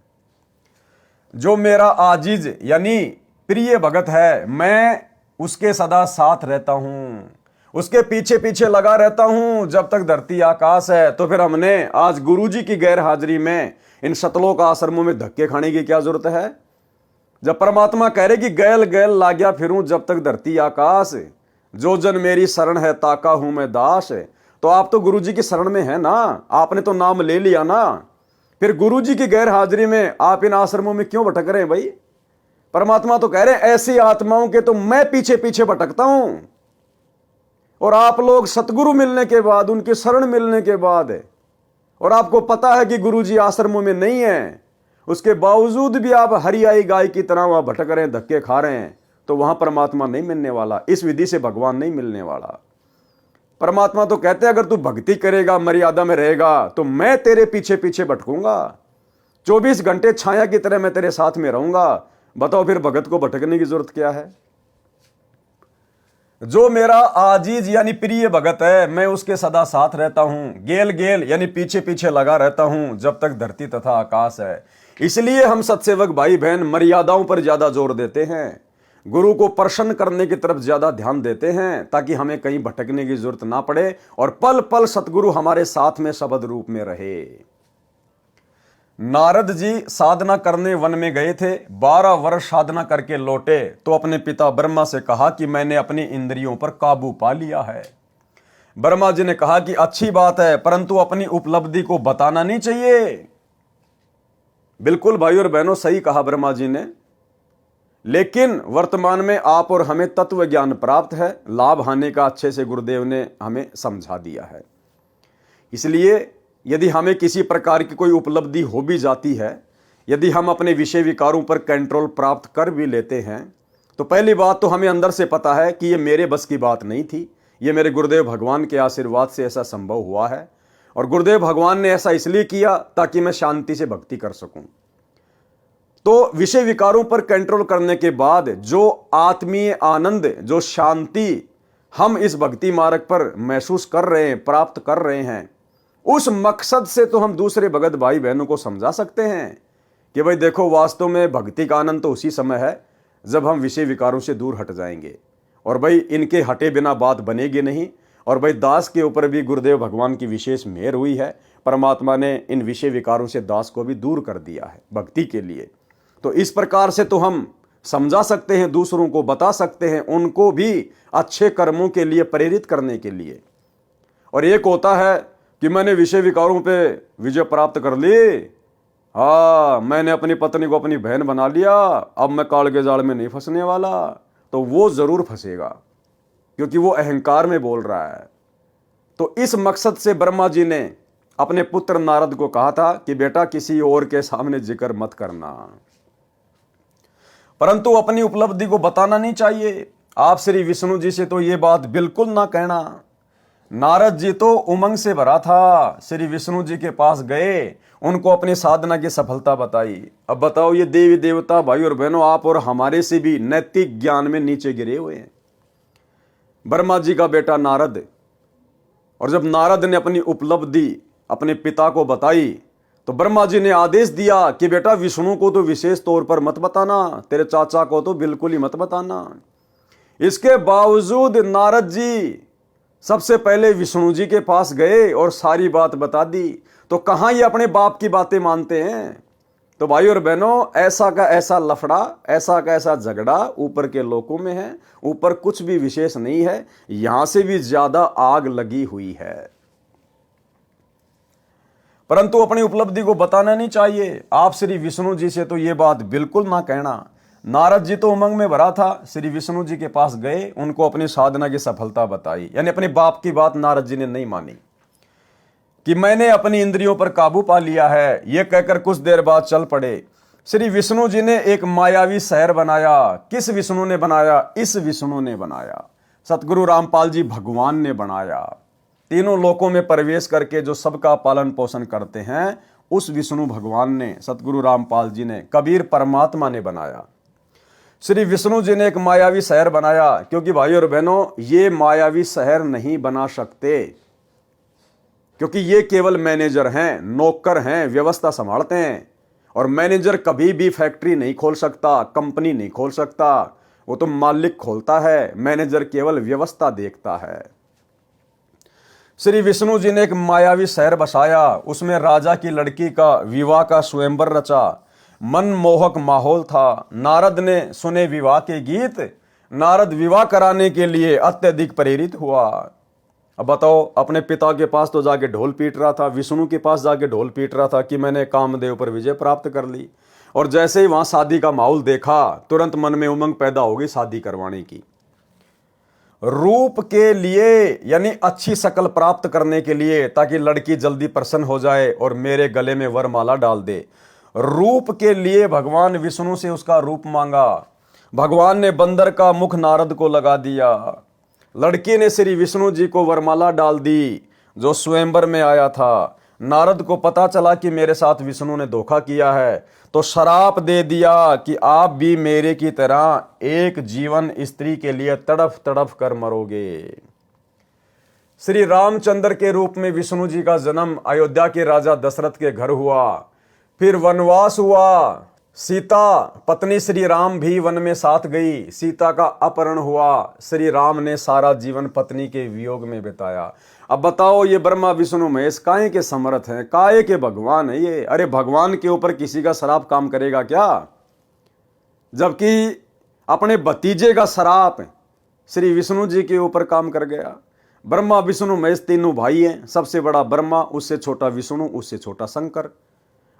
जो मेरा आजीज यानी प्रिय भगत है, मैं उसके सदा साथ रहता हूं, उसके पीछे पीछे लगा रहता हूं जब तक धरती आकाश है। तो फिर हमने आज गुरुजी की गैर हाजिरी में इन सतलोक आश्रमों में धक्के खाने की क्या जरूरत है, जब परमात्मा कह रहे कि गैल गैल लाग्या फिरूं जब तक धरती आकाश, जो जन मेरी शरण है ताका हूं मैं दास। तो आप तो गुरुजी की शरण में है ना, आपने तो नाम ले लिया ना, फिर गुरुजी की गैर हाजिरी में आप इन आश्रमों में क्यों भटक रहे हैं भाई। परमात्मा तो कह रहे हैं ऐसी आत्माओं के तो मैं पीछे पीछे भटकता हूं, और आप लोग सतगुरु मिलने के बाद, उनकी शरण मिलने के बाद, और आपको पता है कि गुरुजी आश्रमों में नहीं है, उसके बावजूद भी आप हरियाई गाय की तरह वहां भटक रहे हैं, धक्के खा रहे हैं, तो वहां परमात्मा नहीं मिलने वाला, इस विधि से भगवान नहीं मिलने वाला। परमात्मा तो कहते हैं अगर तू भक्ति करेगा, मर्यादा में रहेगा, तो मैं तेरे पीछे पीछे भटकूंगा, 24 घंटे छाया की तरह मैं तेरे साथ में रहूंगा। बताओ फिर भगत को भटकने की जरूरत क्या है। जो मेरा आजीज यानी प्रिय भगत है, मैं उसके सदा साथ रहता हूं, गेल गेल यानी पीछे पीछे लगा रहता हूं जब तक धरती तथा आकाश है। इसलिए हम सत्सेवक भाई बहन मर्यादाओं पर ज्यादा जोर देते हैं, गुरु को प्रसन्न करने की तरफ ज्यादा ध्यान देते हैं, ताकि हमें कहीं भटकने की जरूरत ना पड़े और पल पल सतगुरु हमारे साथ में शब्द रूप में रहे। नारद जी साधना करने वन में गए थे, 12 वर्ष साधना करके लौटे तो अपने पिता ब्रह्मा से कहा कि मैंने अपनी इंद्रियों पर काबू पा लिया है। ब्रह्मा जी ने कहा कि अच्छी बात है, परंतु अपनी उपलब्धि को बताना नहीं चाहिए। बिल्कुल भाई और बहनों, सही कहा ब्रह्मा जी ने, लेकिन वर्तमान में आप और हमें तत्व ज्ञान प्राप्त है, लाभ हानि का अच्छे से गुरुदेव ने हमें समझा दिया है। इसलिए यदि हमें किसी प्रकार की कोई उपलब्धि हो भी जाती है, यदि हम अपने विषय विकारों पर कंट्रोल प्राप्त कर भी लेते हैं, तो पहली बात तो हमें अंदर से पता है कि ये मेरे बस की बात नहीं थी, ये मेरे गुरुदेव भगवान के आशीर्वाद से ऐसा संभव हुआ है, और गुरुदेव भगवान ने ऐसा इसलिए किया ताकि मैं शांति से भक्ति कर सकूं। तो विषय विकारों पर कंट्रोल करने के बाद जो आत्मीय आनंद, जो शांति हम इस भक्ति मार्ग पर महसूस कर रहे हैं, प्राप्त कर रहे हैं, उस मकसद से तो हम दूसरे भगत भाई बहनों को समझा सकते हैं कि भाई देखो, वास्तव में भक्ति का आनंद तो उसी समय है जब हम विषय विकारों से दूर हट जाएंगे, और भाई इनके हटे बिना बात बनेगी नहीं। और भाई दास के ऊपर भी गुरुदेव भगवान की विशेष मेहर हुई है, परमात्मा ने इन विषय विकारों से दास को भी दूर कर दिया है भक्ति के लिए। तो इस प्रकार से तो हम समझा सकते हैं, दूसरों को बता सकते हैं, उनको भी अच्छे कर्मों के लिए प्रेरित करने के लिए। और एक होता है कि मैंने विषय विकारों पे विजय प्राप्त कर ली, हाँ मैंने अपनी पत्नी को अपनी बहन बना लिया, अब मैं काल के जाल में नहीं फंसने वाला, तो वो जरूर फंसेगा, क्योंकि वो अहंकार में बोल रहा है। तो इस मकसद से ब्रह्मा जी ने अपने पुत्र नारद को कहा था कि बेटा किसी और के सामने जिक्र मत करना, परंतु अपनी उपलब्धि को बताना नहीं चाहिए। आप श्री विष्णु जी से तो ये बात बिल्कुल ना कहना। नारद जी तो उमंग से भरा था, श्री विष्णु जी के पास गए, उनको अपनी साधना की सफलता बताई। अब बताओ, ये देवी देवता भाई और बहनों, आप और हमारे से भी नैतिक ज्ञान में नीचे गिरे हुए हैं। ब्रह्मा जी का बेटा नारद, और जब नारद ने अपनी उपलब्धि अपने पिता को बताई तो ब्रह्मा जी ने आदेश दिया कि बेटा विष्णु को तो विशेष तौर पर मत बताना, तेरे चाचा को तो बिल्कुल ही मत बताना। इसके बावजूद नारद जी सबसे पहले विष्णु जी के पास गए और सारी बात बता दी। तो कहां ये अपने बाप की बातें मानते हैं। तो भाई और बहनों, ऐसा का ऐसा लफड़ा, ऐसा का ऐसा झगड़ा ऊपर के लोकों में है। ऊपर कुछ भी विशेष नहीं है, यहां से भी ज्यादा आग लगी हुई है। परंतु अपनी उपलब्धि को बताना नहीं चाहिए। आप श्री विष्णु जी से तो ये बात बिल्कुल ना कहना। नारद जी तो उमंग में भरा था, श्री विष्णु जी के पास गए, उनको अपनी साधना की सफलता बताई। यानी अपने बाप की बात नारद जी ने नहीं मानी कि मैंने अपनी इंद्रियों पर काबू पा लिया है। यह कहकर कुछ देर बाद चल पड़े। श्री विष्णु जी ने एक मायावी शहर बनाया। किस विष्णु ने बनाया? इस विष्णु ने बनाया, सतगुरु रामपाल जी भगवान ने बनाया। तीनों लोकों में प्रवेश करके जो सबका पालन पोषण करते हैं, उस विष्णु भगवान ने, सतगुरु रामपाल जी ने, कबीर परमात्मा ने बनाया। श्री विष्णु जी ने एक मायावी शहर बनाया, क्योंकि भाई और बहनों, ये मायावी शहर नहीं बना सकते, क्योंकि ये केवल मैनेजर हैं, नौकर हैं, व्यवस्था संभालते हैं। और मैनेजर कभी भी फैक्ट्री नहीं खोल सकता, कंपनी नहीं खोल सकता, वो तो मालिक खोलता है, मैनेजर केवल व्यवस्था देखता है। श्री विष्णु जी ने एक मायावी शहर बसाया, उसमें राजा की लड़की का विवाह का स्वयंवर रचा। मनमोहक माहौल था। नारद ने सुने विवाह के गीत। नारद विवाह कराने के लिए अत्यधिक प्रेरित हुआ। अब बताओ, अपने पिता के पास तो जाके ढोल पीट रहा था, विष्णु के पास जाके ढोल पीट रहा था कि मैंने कामदेव पर विजय प्राप्त कर ली। और जैसे ही वहां शादी का माहौल देखा, तुरंत मन में उमंग पैदा हो गई शादी करवाने की। रूप के लिए, यानी अच्छी शक्ल प्राप्त करने के लिए, ताकि लड़की जल्दी प्रसन्न हो जाए और मेरे गले में वरमाला डाल दे। रूप के लिए भगवान विष्णु से उसका रूप मांगा। भगवान ने बंदर का मुख नारद को लगा दिया। लड़की ने श्री विष्णु जी को वरमाला डाल दी, जो स्वयंवर में आया था। नारद को पता चला कि मेरे साथ विष्णु ने धोखा किया है, तो शराप दे दिया कि आप भी मेरे की तरह एक जीवन स्त्री के लिए तड़फ तड़फ कर मरोगे। श्री रामचंद्र के रूप में विष्णु जी का जन्म अयोध्या के राजा दशरथ के घर हुआ। फिर वनवास हुआ। सीता पत्नी श्री राम भी वन में साथ गई। सीता का अपहरण हुआ। श्री राम ने सारा जीवन पत्नी के वियोग में बिताया। अब बताओ, ये ब्रह्मा विष्णु महेश काहे के समर्थ हैं, काहे के भगवान है ये। अरे भगवान के ऊपर किसी का श्राप काम करेगा क्या? जबकि अपने भतीजे का श्राप श्री विष्णु जी के ऊपर काम कर गया। ब्रह्मा विष्णु महेश तीनों भाई हैं। सबसे बड़ा ब्रह्मा, उससे छोटा विष्णु, उससे छोटा शंकर।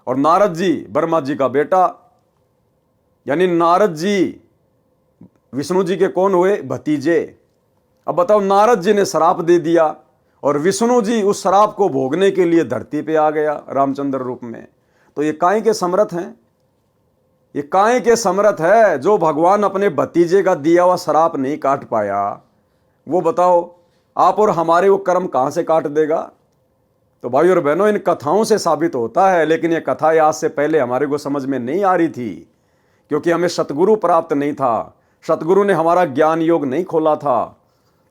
और नारद जी ब्रह्मा जी का बेटा, यानी नारद जी विष्णु जी के कौन हुए? भतीजे। अब बताओ, नारद जी ने श्राप दे दिया और विष्णु जी उस श्राप को भोगने के लिए धरती पे आ गया रामचंद्र रूप में। तो ये काहे के समर्थ हैं? ये काहे के समर्थ है जो भगवान अपने भतीजे का दिया हुआ श्राप नहीं काट पाया? वो बताओ, आप और हमारे वो कर्म कहां से काट देगा? तो भाई और बहनों, इन कथाओं से साबित होता है, लेकिन ये कथा आज से पहले हमारे को समझ में नहीं आ रही थी, क्योंकि हमें सतगुरु प्राप्त नहीं था। सतगुरु ने हमारा ज्ञान योग नहीं खोला था।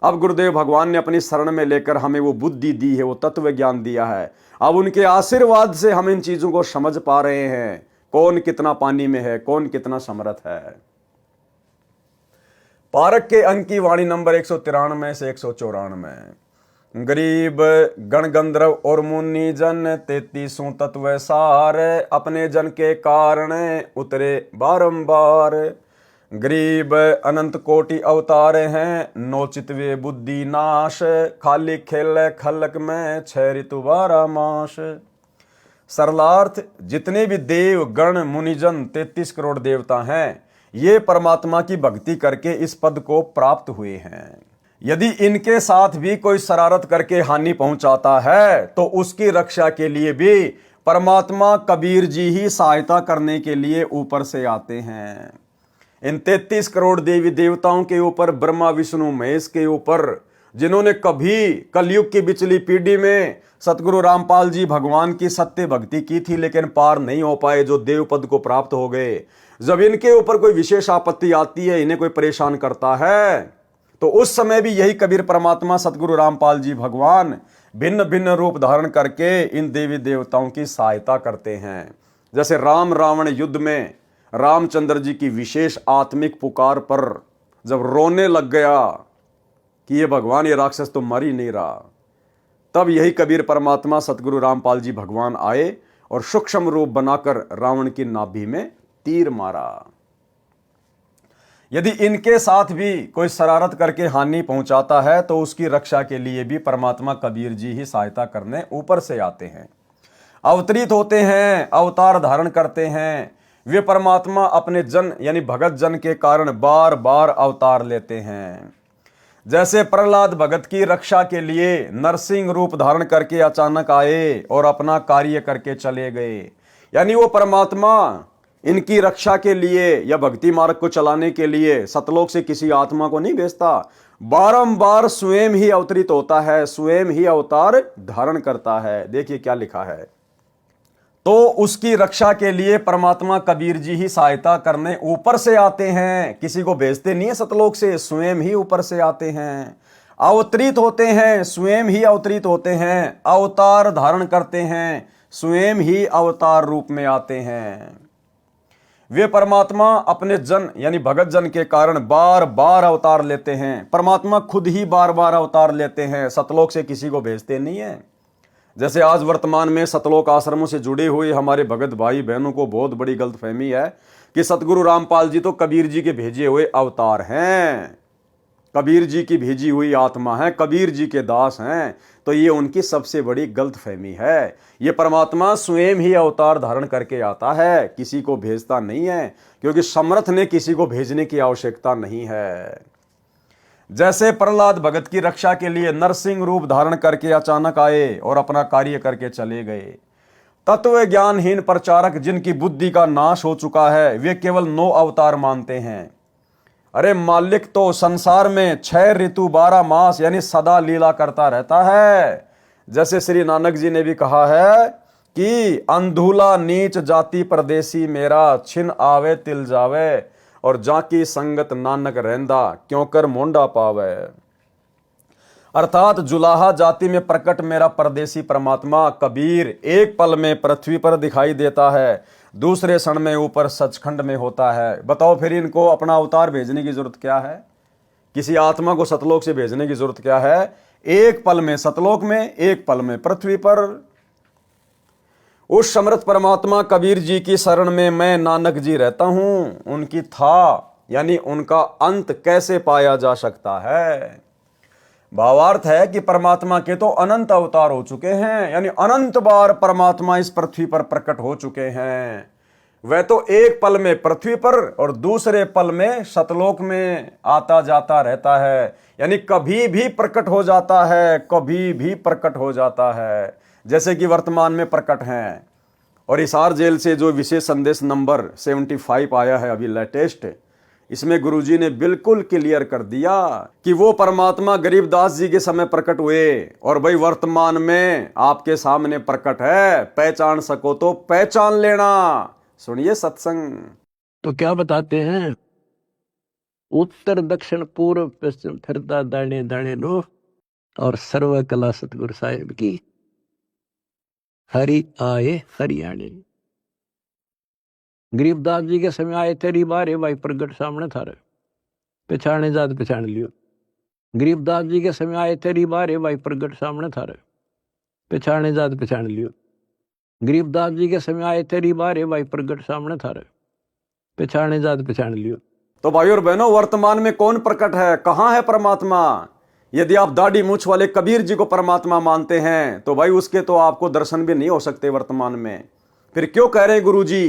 अब गुरुदेव भगवान ने अपनी शरण में लेकर हमें वो बुद्धि दी है, वो तत्व ज्ञान दिया है। अब उनके आशीर्वाद से हम इन चीजों को समझ पा रहे हैं, कौन कितना पानी में है, कौन कितना समर्थ है। पारक के अंक की वाणी नंबर 193 से 194। गरीब गण गंधर्व और मुनि जन 33 तत्व सार, अपने जन के कारण उतरे बारंबार। गरीब अनंत कोटि अवतार हैं, नोचित वे बुद्धि नाश, खाली खेल खलक में 6 ऋतु 12 मास। सरलार्थ, जितने भी देव गण मुनिजन 33 करोड़ देवता हैं, ये परमात्मा की भक्ति करके इस पद को प्राप्त हुए हैं। यदि इनके साथ भी कोई शरारत करके हानि पहुंचाता है, तो उसकी रक्षा के लिए भी परमात्मा कबीर जी ही सहायता करने के लिए ऊपर से आते हैं। इन 33 करोड़ देवी देवताओं के ऊपर, ब्रह्मा विष्णु महेश के ऊपर जिन्होंने कभी कलयुग की बिचली पीढ़ी में सतगुरु रामपाल जी भगवान की सत्य भक्ति की थी लेकिन पार नहीं हो पाए, जो देव पद को प्राप्त हो गए, जब इनके ऊपर कोई विशेष आपत्ति आती है, इन्हें कोई परेशान करता है, तो उस समय भी यही कबीर परमात्मा सतगुरु रामपाल जी भगवान भिन्न भिन्न रूप धारण करके इन देवी देवताओं की सहायता करते हैं। जैसे राम रावण युद्ध में रामचंद्र जी की विशेष आत्मिक पुकार पर जब रोने लग गया कि ये भगवान, ये राक्षस तो मर ही नहीं रहा, तब यही कबीर परमात्मा सतगुरु रामपाल जी भगवान आए और सूक्ष्म रूप बनाकर रावण की नाभि में तीर मारा। यदि इनके साथ भी कोई शरारत करके हानि पहुंचाता है तो उसकी रक्षा के लिए भी परमात्मा कबीर जी ही सहायता करने ऊपर से आते हैं, अवतरित होते हैं, अवतार धारण करते हैं। वे परमात्मा अपने जन यानी भगत जन के कारण बार बार अवतार लेते हैं। जैसे प्रहलाद भगत की रक्षा के लिए नरसिंह रूप धारण करके अचानक आए और अपना कार्य करके चले गए, यानी वो परमात्मा इनकी रक्षा के लिए या भक्ति मार्ग को चलाने के लिए सतलोक से किसी आत्मा को नहीं भेजता, बारंबार स्वयं ही अवतरित होता है, स्वयं ही अवतार धारण करता है। देखिए क्या लिखा है, तो उसकी रक्षा के लिए परमात्मा कबीर जी ही सहायता करने ऊपर से आते हैं, किसी को भेजते नहीं है सतलोक से, स्वयं ही ऊपर से आते हैं, अवतरित होते हैं, स्वयं ही अवतरित होते हैं, अवतार धारण करते हैं, स्वयं ही अवतार रूप में आते हैं। वे परमात्मा अपने जन यानी भगत जन के कारण बार बार अवतार लेते हैं। परमात्मा खुद ही बार बार अवतार लेते हैं, सतलोक से किसी को भेजते नहीं है। जैसे आज वर्तमान में सतलोक आश्रमों से जुड़े हुए हमारे भगत भाई बहनों को बहुत बड़ी गलतफहमी है कि सतगुरु रामपाल जी तो कबीर जी के भेजे हुए अवतार हैं, कबीर जी की भेजी हुई आत्मा है, कबीर जी के दास हैं। तो ये उनकी सबसे बड़ी गलतफहमी है। ये परमात्मा स्वयं ही अवतार धारण करके आता है, किसी को भेजता नहीं है, क्योंकि समर्थ ने किसी को भेजने की आवश्यकता नहीं है। जैसे प्रहलाद भगत की रक्षा के लिए नरसिंह रूप धारण करके अचानक आए और अपना कार्य करके चले गए। तत्व ज्ञानहीन प्रचारक जिनकी बुद्धि का नाश हो चुका है, वे केवल 9 अवतार मानते हैं। अरे मालिक तो संसार में 6 ऋतु 12 मास यानी सदा लीला करता रहता है। जैसे श्री नानक जी ने भी कहा है कि अंधुला नीच जाति परदेसी मेरा, छिन आवे तिल जावे और जाकी संगत नानक रहंदा क्यों कर मोंडा पावे। अर्थात जुलाहा जाति में प्रकट मेरा परदेसी परमात्मा कबीर एक पल में पृथ्वी पर दिखाई देता है, दूसरे क्षण में ऊपर सचखंड में होता है। बताओ फिर इनको अपना अवतार भेजने की जरूरत क्या है? किसी आत्मा को सतलोक से भेजने की जरूरत क्या है? एक पल में सतलोक में, एक पल में पृथ्वी पर। उस समर्थ परमात्मा कबीर जी की शरण में मैं नानक जी रहता हूं। उनकी था यानी उनका अंत कैसे पाया जा सकता है? भावार्थ है कि परमात्मा के तो अनंत अवतार हो चुके हैं, यानी अनंत बार परमात्मा इस पृथ्वी पर प्रकट हो चुके हैं। वह तो एक पल में पृथ्वी पर और दूसरे पल में सतलोक में आता जाता रहता है, यानी कभी भी प्रकट हो जाता है, कभी भी प्रकट हो जाता है, जैसे कि वर्तमान में प्रकट हैं। और हिसार जेल से जो विशेष संदेश नंबर 75 आया है अभी लेटेस्ट, इसमें गुरुजी ने बिल्कुल क्लियर कर दिया कि वो परमात्मा गरीबदास जी के समय प्रकट हुए और भाई वर्तमान में आपके सामने प्रकट है। पहचान सको तो पहचान लेना। सुनिए सत्संग। तो क्या बताते हैं, उत्तर दक्षिण पूर्व पश्चिम फिरता दाने दाने लो, और सर्व कला सतगुरु साहिब की, हरि आए हरियाणे। गरीबदास जी के समय आए तेरी बारे भाई प्रगट सामने थारे, पहचाने जात पहचान लियो। गरीबदास जी के समय आए तेरी बारे भाई प्रगट सामने थारे, पहचाने जात पहचान लियो। गरीबदास जी के समय आए तेरी बारे भाई प्रगट सामने थारे, पहचाने जात पहचान लियो। तो भाई और बहनों, वर्तमान में कौन प्रकट है? कहां है परमात्मा? यदि आप दाढ़ी मूछ वाले कबीर जी को परमात्मा मानते हैं तो भाई उसके तो आपको दर्शन भी नहीं हो सकते वर्तमान में। फिर क्यों कह रहे हैं गुरु जी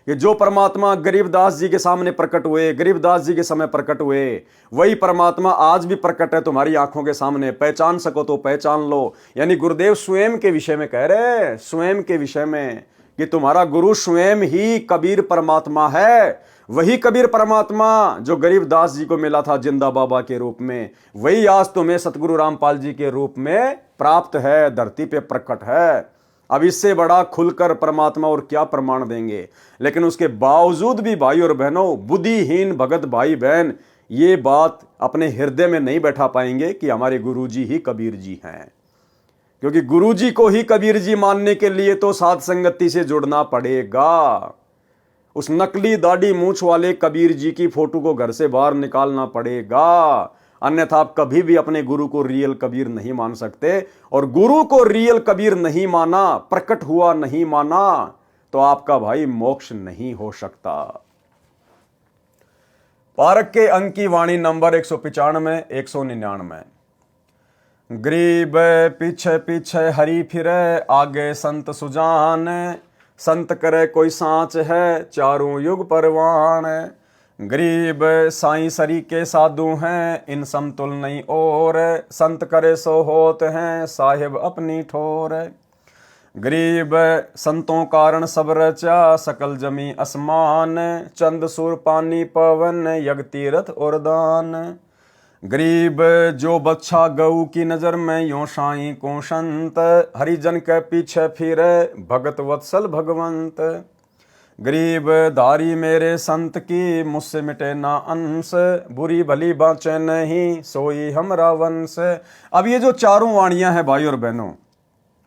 कि जो परमात्मा गरीबदास जी के सामने प्रकट हुए, गरीबदास जी के समय प्रकट हुए, वही परमात्मा आज भी प्रकट है तुम्हारी आंखों के सामने। पहचान सको तो पहचान लो। यानी गुरुदेव स्वयं के विषय में कह रहे हैं, स्वयं के विषय में, कि तुम्हारा गुरु स्वयं ही कबीर परमात्मा है। वही कबीर परमात्मा जो गरीबदास जी को मिला था जिंदा बाबा के रूप में, वही आज तुम्हें सतगुरु रामपाल जी के रूप में प्राप्त है, धरती पे प्रकट है। अब इससे बड़ा खुलकर परमात्मा और क्या प्रमाण देंगे। लेकिन उसके बावजूद भी भाई और बहनों, बुद्धिहीन भगत भाई बहन ये बात अपने हृदय में नहीं बैठा पाएंगे कि हमारे गुरुजी ही कबीर जी हैं। क्योंकि गुरुजी को ही कबीर जी मानने के लिए तो साध संगति से जुड़ना पड़ेगा। उस नकली दाढ़ी मूंछ वाले कबीर जी की फोटो को घर से बाहर निकालना पड़ेगा, अन्यथा आप कभी भी अपने गुरु को रियल कबीर नहीं मान सकते। और गुरु को रियल कबीर नहीं माना, प्रकट हुआ नहीं माना, तो आपका भाई मोक्ष नहीं हो सकता। पारक के अंक की वाणी नंबर 195 199। गरीब पीछे पीछे हरि फिरे, आगे संत सुजान, संत करे कोई सांच है, चारों युग परवान। गरीब साईं सरी के साधु हैं, इन समतुल नहीं और, संत करे सो होत हैं, साहिब अपनी ठोर। गरीब संतों कारण सब रचा, सकल जमी आसमान, चंद सुर पानी पवन, यज्ञ तीरथ और दान। गरीब जो बच्चा गऊ की नजर में, यो साईं को संत, हरिजन के पीछे फिरे, भगत वत्सल भगवंत। गरीब धारी मेरे संत की, मुझसे मिटे ना अंश, बुरी भली बाँचे नहीं, सोई हमरा वंश। अब ये जो चारों वाणियां हैं भाई और बहनों,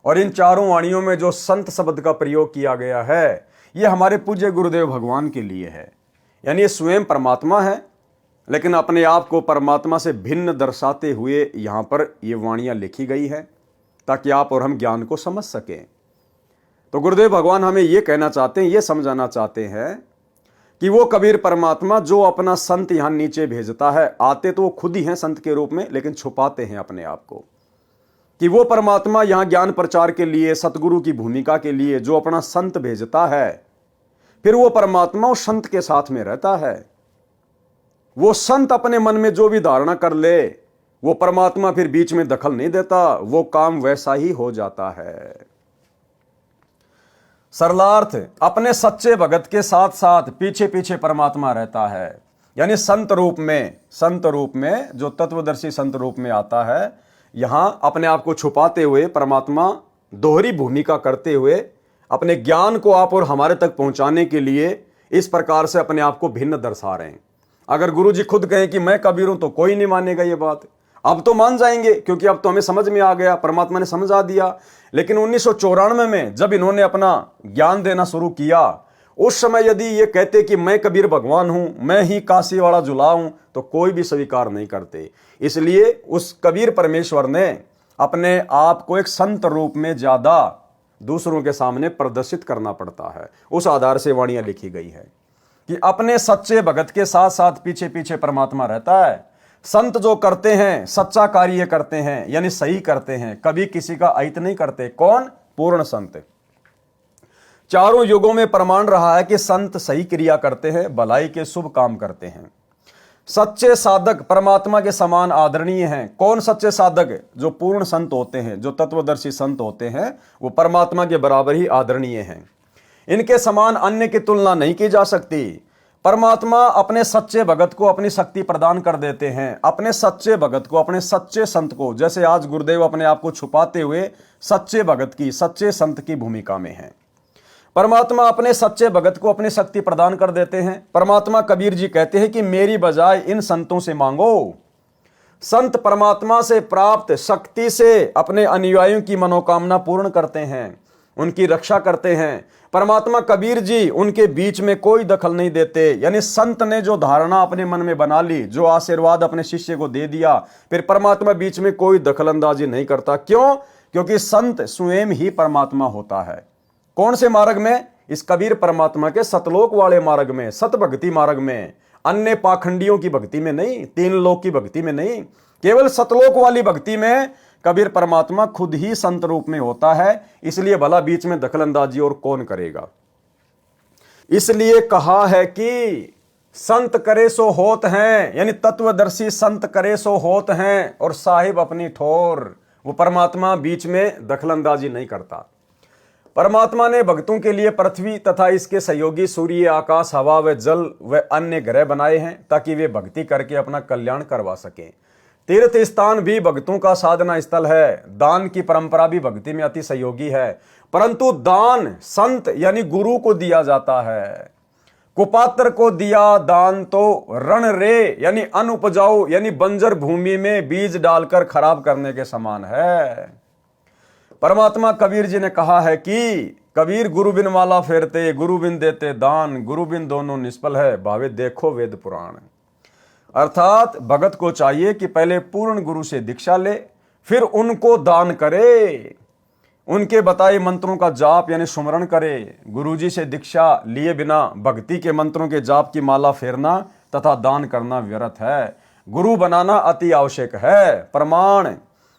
और इन चारों वाणियों में जो संत शब्द का प्रयोग किया गया है, ये हमारे पूज्य गुरुदेव भगवान के लिए है। यानी ये स्वयं परमात्मा है, लेकिन अपने आप को परमात्मा से भिन्न दर्शाते हुए यहाँ पर ये वाणियाँ लिखी गई है, ताकि आप और हम ज्ञान को समझ सकें। तो गुरुदेव भगवान हमें ये कहना चाहते हैं, ये समझाना चाहते हैं कि वो कबीर परमात्मा जो अपना संत यहाँ नीचे भेजता है, आते तो वो खुद ही हैं संत के रूप में, लेकिन छुपाते हैं अपने आप को, कि वो परमात्मा यहाँ ज्ञान प्रचार के लिए, सतगुरु की भूमिका के लिए जो अपना संत भेजता है, फिर वो परमात्मा उस संत के साथ में रहता है। वो संत अपने मन में जो भी धारणा कर ले, वो परमात्मा फिर बीच में दखल नहीं देता, वो काम वैसा ही हो जाता है। सरलार्थ, अपने सच्चे भगत के साथ साथ पीछे पीछे परमात्मा रहता है। यानी संत रूप में जो तत्वदर्शी संत रूप में आता है, यहां अपने आप को छुपाते हुए परमात्मा दोहरी भूमिका करते हुए अपने ज्ञान को आप और हमारे तक पहुंचाने के लिए इस प्रकार से अपने आप को भिन्न दर्शा रहे हैं। अगर गुरु जी खुद कहें कि मैं कबीर हूं, तो कोई नहीं मानेगा ये बात। अब तो मान जाएंगे, क्योंकि अब तो हमें समझ में आ गया, परमात्मा ने समझा दिया। लेकिन 1994 में जब इन्होंने अपना ज्ञान देना शुरू किया, उस समय यदि ये कहते कि मैं कबीर भगवान हूं, मैं ही काशी वाला जुला हूं, तो कोई भी स्वीकार नहीं करते। इसलिए उस कबीर परमेश्वर ने अपने आप को एक संत रूप में ज्यादा दूसरों के सामने प्रदर्शित करना पड़ता है। उस आधार से वाणियां लिखी गई है कि अपने सच्चे भगत के साथ साथ पीछे पीछे परमात्मा रहता है। संत जो करते हैं, सच्चा कार्य करते हैं, यानी सही करते हैं, कभी किसी का अहित नहीं करते। कौन? पूर्ण संत। चारों युगों में प्रमाण रहा है कि संत सही क्रिया करते हैं, भलाई के शुभ काम करते हैं। सच्चे साधक परमात्मा के समान आदरणीय हैं। कौन सच्चे साधक? जो पूर्ण संत होते हैं, जो तत्वदर्शी संत होते हैं, वो परमात्मा के बराबर ही आदरणीय हैं। इनके समान अन्य की तुलना नहीं की जा सकती। परमात्मा अपने सच्चे भगत को अपनी शक्ति प्रदान कर देते हैं, अपने सच्चे भगत को, अपने सच्चे संत को। जैसे आज गुरुदेव अपने आप को छुपाते हुए सच्चे भगत की, सच्चे संत की भूमिका में हैं। परमात्मा अपने सच्चे भगत को अपनी शक्ति प्रदान कर देते हैं। परमात्मा कबीर जी कहते हैं कि मेरी बजाय इन संतों से मांगो। संत परमात्मा से प्राप्त शक्ति से अपने अनुयायियों की मनोकामना पूर्ण करते हैं, उनकी रक्षा करते हैं। परमात्मा कबीर जी उनके बीच में कोई दखल नहीं देते। यानी संत ने जो धारणा अपने मन में बना ली, जो आशीर्वाद अपने शिष्य को दे दिया, फिर परमात्मा बीच में कोई दखलंदाजी नहीं करता। क्यों? क्योंकि संत स्वयं ही परमात्मा होता है। कौन से मार्ग में? इस कबीर परमात्मा के सतलोक वाले मार्ग में, सत भक्ति मार्ग में, अन्य पाखंडियों की भक्ति में नहीं, तीन लोक की भक्ति में नहीं, केवल सतलोक वाली भक्ति में कबीर परमात्मा खुद ही संत रूप में होता है। इसलिए भला बीच में दखलंदाजी और कौन करेगा? इसलिए कहा है कि संत करे सो होत हैं, यानी तत्वदर्शी संत करे सो होत हैं, और साहिब अपनी ठोर। वो परमात्मा बीच में दखलंदाजी नहीं करता। परमात्मा ने भक्तों के लिए पृथ्वी तथा इसके सहयोगी सूर्य, आकाश, हवा व जल व अन्य ग्रह बनाए हैं ताकि वे भक्ति करके अपना कल्याण करवा सकें। तीर्थ स्थान भी भक्तों का साधना स्थल है। दान की परंपरा भी भक्ति में अति सहयोगी है, परंतु दान संत यानी गुरु को दिया जाता है। कुपात्र को दिया दान तो रण रे यानी अनुपजाऊ यानी बंजर भूमि में बीज डालकर खराब करने के समान है। परमात्मा कबीर जी ने कहा है कि कबीर गुरु बिन माला फेरते, गुरु बिन देते दान, गुरु बिन दोनों निष्फल है, भावे देखो वेद पुराण। अर्थात भगत को चाहिए कि पहले पूर्ण गुरु से दीक्षा ले, फिर उनको दान करे, उनके बताए मंत्रों का जाप यानी सुमरण करे। गुरुजी से दीक्षा लिए बिना भक्ति के मंत्रों के जाप की माला फेरना तथा दान करना व्यर्थ है। गुरु बनाना अति आवश्यक है। प्रमाण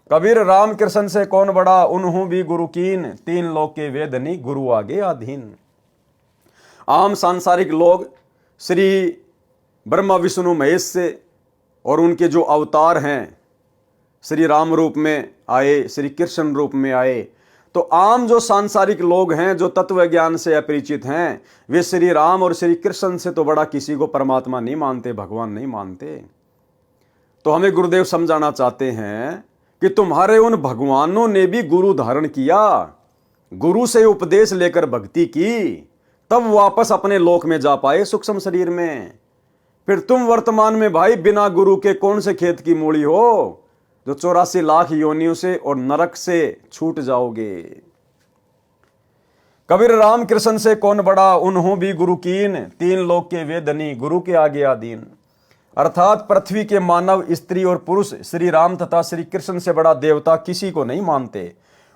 कबीर राम कृष्ण से कौन बड़ा, उन्हों भी गुरु कीन, तीन लोक के वेदनी गुरु आगे अधीन। आम सांसारिक लोग श्री ब्रह्मा विष्णु महेश से और उनके जो अवतार हैं, श्री राम रूप में आए, श्री कृष्ण रूप में आए, तो आम जो सांसारिक लोग हैं जो तत्व ज्ञान से अपरिचित हैं, वे श्री राम और श्री कृष्ण से तो बड़ा किसी को परमात्मा नहीं मानते, भगवान नहीं मानते। तो हमें गुरुदेव समझाना चाहते हैं कि तुम्हारे उन भगवानों ने भी गुरु धारण किया, गुरु से उपदेश लेकर भक्ति की, तब वापस अपने लोक में जा पाए सूक्ष्म शरीर में। फिर तुम वर्तमान में भाई बिना गुरु के कौन से खेत की मूली हो, जो 84 लाख योनियों से और नरक से छूट जाओगे। कबीर राम कृष्ण से कौन बड़ा, उन्हों भी गुरु कीन, तीन लोक के वेदनी गुरु के आगे आधीन। अर्थात पृथ्वी के मानव, स्त्री और पुरुष श्री राम तथा श्री कृष्ण से बड़ा देवता किसी को नहीं मानते।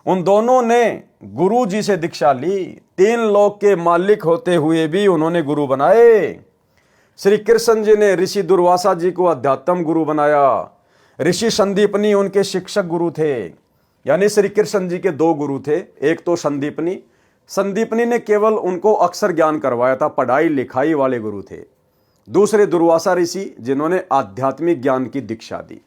उन दोनों ने गुरु जी से दीक्षा ली, तीन लोक के मालिक होते हुए भी उन्होंने गुरु बनाए। श्री कृष्ण जी ने ऋषि दुर्वासा जी को अध्यात्म गुरु बनाया। ऋषि संदीपनी उनके शिक्षक गुरु थे। यानी श्री कृष्ण जी के दो गुरु थे, एक तो संदीपनी ने केवल उनको अक्षर ज्ञान करवाया था, पढ़ाई लिखाई वाले गुरु थे। दूसरे दुर्वासा ऋषि जिन्होंने आध्यात्मिक ज्ञान की दीक्षा दी।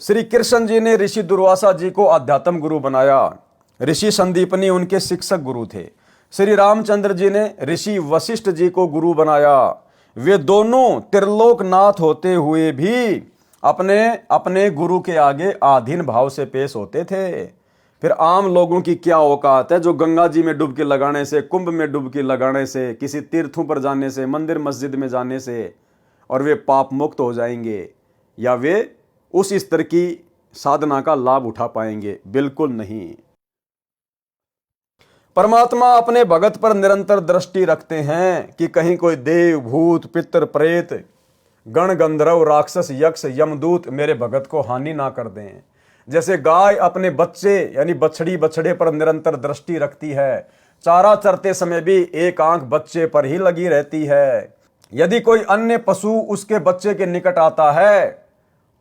श्री कृष्ण जी ने ऋषि दुर्वासा जी को आध्यात्म गुरु बनाया, ऋषि संदीपनी उनके शिक्षक गुरु थे। श्री रामचंद्र जी ने ऋषि वशिष्ठ जी को गुरु बनाया। वे दोनों त्रिलोकनाथ होते हुए भी अपने अपने गुरु के आगे आधीन भाव से पेश होते थे। फिर आम लोगों की क्या औकात है जो गंगा जी में डुबकी लगाने से, कुंभ में डुबकी लगाने से, किसी तीर्थों पर जाने से, मंदिर मस्जिद में जाने से और वे पाप मुक्त हो जाएंगे या वे उस स्तर की साधना का लाभ उठा पाएंगे? बिल्कुल नहीं। परमात्मा अपने भगत पर निरंतर दृष्टि रखते हैं कि कहीं कोई देव, भूत, पितर, प्रेत, गण, गंधर्व, राक्षस, यक्ष, यमदूत मेरे भगत को हानि ना कर दें। जैसे गाय अपने बच्चे यानी बछड़ी बछड़े पर निरंतर दृष्टि रखती है, चारा चरते समय भी एक आंख बच्चे पर ही लगी रहती है। यदि कोई अन्य पशु उसके बच्चे के निकट आता है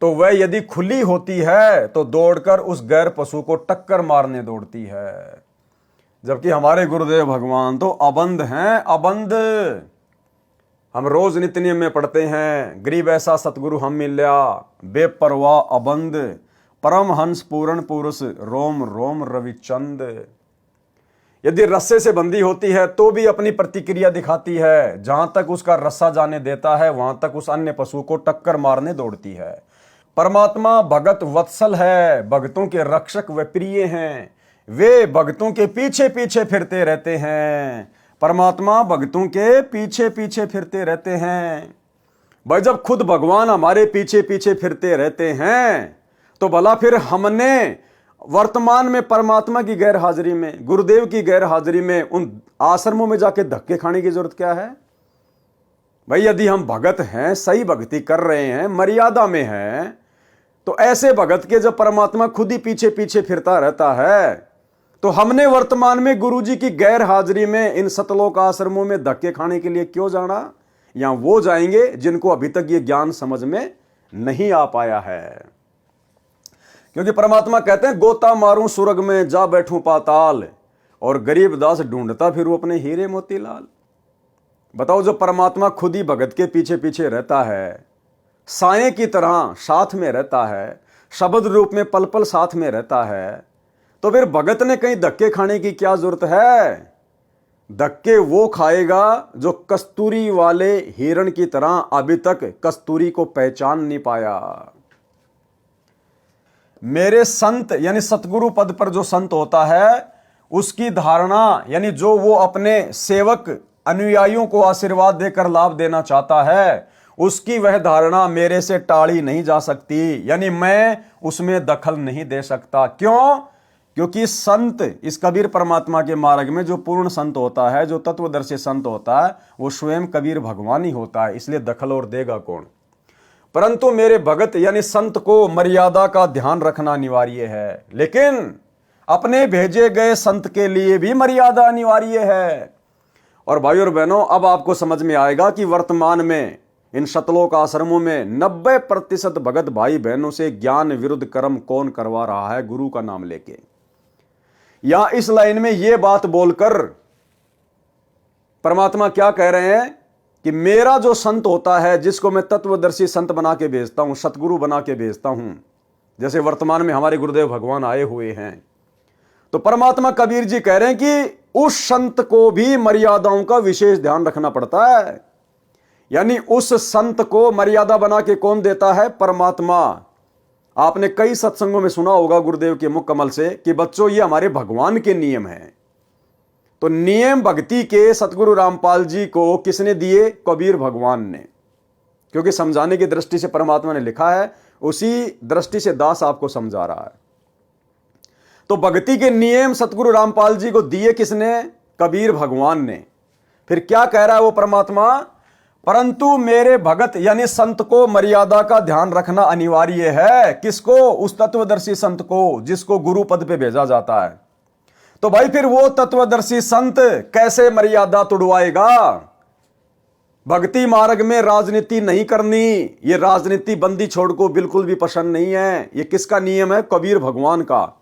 तो वह यदि खुली होती है तो दौड़कर उस गैर पशु को टक्कर मारने दौड़ती है। जबकि हमारे गुरुदेव भगवान तो अबंध हैं, अबंध। हम रोज नित्य नियम में पढ़ते हैं, गरीब ऐसा सतगुरु हम मिल्या, बेपरवाह अबंध, परमहंस पूर्ण पुरुष, रोम रोम रविचंद। यदि रस्से से बंधी होती है तो भी अपनी प्रतिक्रिया दिखाती है, जहां तक उसका रस्सा जाने देता है वहां तक उस अन्य पशु को टक्कर मारने दौड़ती है। परमात्मा भगत वत्सल है, भक्तों के रक्षक व प्रिय हैं। वे भक्तों के पीछे पीछे फिरते रहते हैं। परमात्मा भक्तों के पीछे पीछे फिरते रहते हैं। भाई जब खुद भगवान हमारे पीछे पीछे फिरते रहते हैं तो भला फिर हमने वर्तमान में परमात्मा की गैर हाजिरी में, गुरुदेव की गैर हाजिरी में उन आश्रमों में जाके धक्के खाने की जरूरत क्या है? भाई यदि हम भगत हैं, सही भक्ति कर रहे हैं, मर्यादा में हैं, तो ऐसे भगत के जब परमात्मा खुद ही पीछे पीछे फिरता रहता है तो हमने वर्तमान में गुरुजी की गैर हाजिरी में इन सतलोक आश्रमों में धक्के खाने के लिए क्यों जाना? या वो जाएंगे जिनको अभी तक ये ज्ञान समझ में नहीं आ पाया है। क्योंकि परमात्मा कहते हैं गोता मारूं सुरग में जा बैठूं पाताल, और गरीबदास ढूंढता फिर वो अपने हीरे मोतीलाल। बताओ, जो परमात्मा खुद ही भगत के पीछे पीछे रहता है, साए की तरह साथ में रहता है, शब्द रूप में पल पल साथ में रहता है, तो फिर भगत ने कहीं धक्के खाने की क्या जरूरत है? धक्के वो खाएगा जो कस्तूरी वाले हिरण की तरह अभी तक कस्तूरी को पहचान नहीं पाया। मेरे संत यानी सतगुरु पद पर जो संत होता है उसकी धारणा यानी जो वो अपने सेवक अनुयायियों को आशीर्वाद देकर लाभ देना चाहता है, उसकी वह धारणा मेरे से टाली नहीं जा सकती, यानी मैं उसमें दखल नहीं दे सकता। क्यों? क्योंकि संत इस कबीर परमात्मा के मार्ग में जो पूर्ण संत होता है, जो तत्वदर्शी संत होता है, वो स्वयं कबीर भगवान ही होता है, इसलिए दखल और देगा कौन? परंतु मेरे भगत यानी संत को मर्यादा का ध्यान रखना अनिवार्य है, लेकिन अपने भेजे गए संत के लिए भी मर्यादा अनिवार्य है। और भाइयों और बहनों, अब आपको समझ में आएगा कि वर्तमान में इन शतलोक आश्रमों में 90% भगत भाई बहनों से ज्ञान विरुद्ध कर्म कौन करवा रहा है गुरु का नाम लेके, या इस लाइन में यह बात बोलकर परमात्मा क्या कह रहे हैं कि मेरा जो संत होता है, जिसको मैं तत्वदर्शी संत बना के भेजता हूं, सतगुरु बना के भेजता हूं, जैसे वर्तमान में हमारे गुरुदेव भगवान आए हुए हैं, तो परमात्मा कबीर जी कह रहे हैं कि उस संत को भी मर्यादाओं का विशेष ध्यान रखना पड़ता है। यानी उस संत को मर्यादा बना के कौन देता है? परमात्मा। आपने कई सत्संगों में सुना होगा गुरुदेव के मुख कमल से कि बच्चों ये हमारे भगवान के नियम हैं। तो नियम भक्ति के सतगुरु रामपाल जी को किसने दिए? कबीर भगवान ने, क्योंकि समझाने की दृष्टि से परमात्मा ने लिखा है, उसी दृष्टि से दास आपको समझा रहा है। तो भक्ति के नियम सतगुरु रामपाल जी को दिए किसने? कबीर भगवान ने। फिर क्या कह रहा है वो परमात्मा? परंतु मेरे भगत यानी संत को मर्यादा का ध्यान रखना अनिवार्य है। किसको? उस तत्वदर्शी संत को, जिसको गुरु पद पे भेजा जाता है। तो भाई फिर वो तत्वदर्शी संत कैसे मर्यादा तुड़वाएगा? भक्ति मार्ग में राजनीति नहीं करनी, ये राजनीति बंदी छोड़ को बिल्कुल भी पसंद नहीं है। ये किसका नियम है? कबीर भगवान का।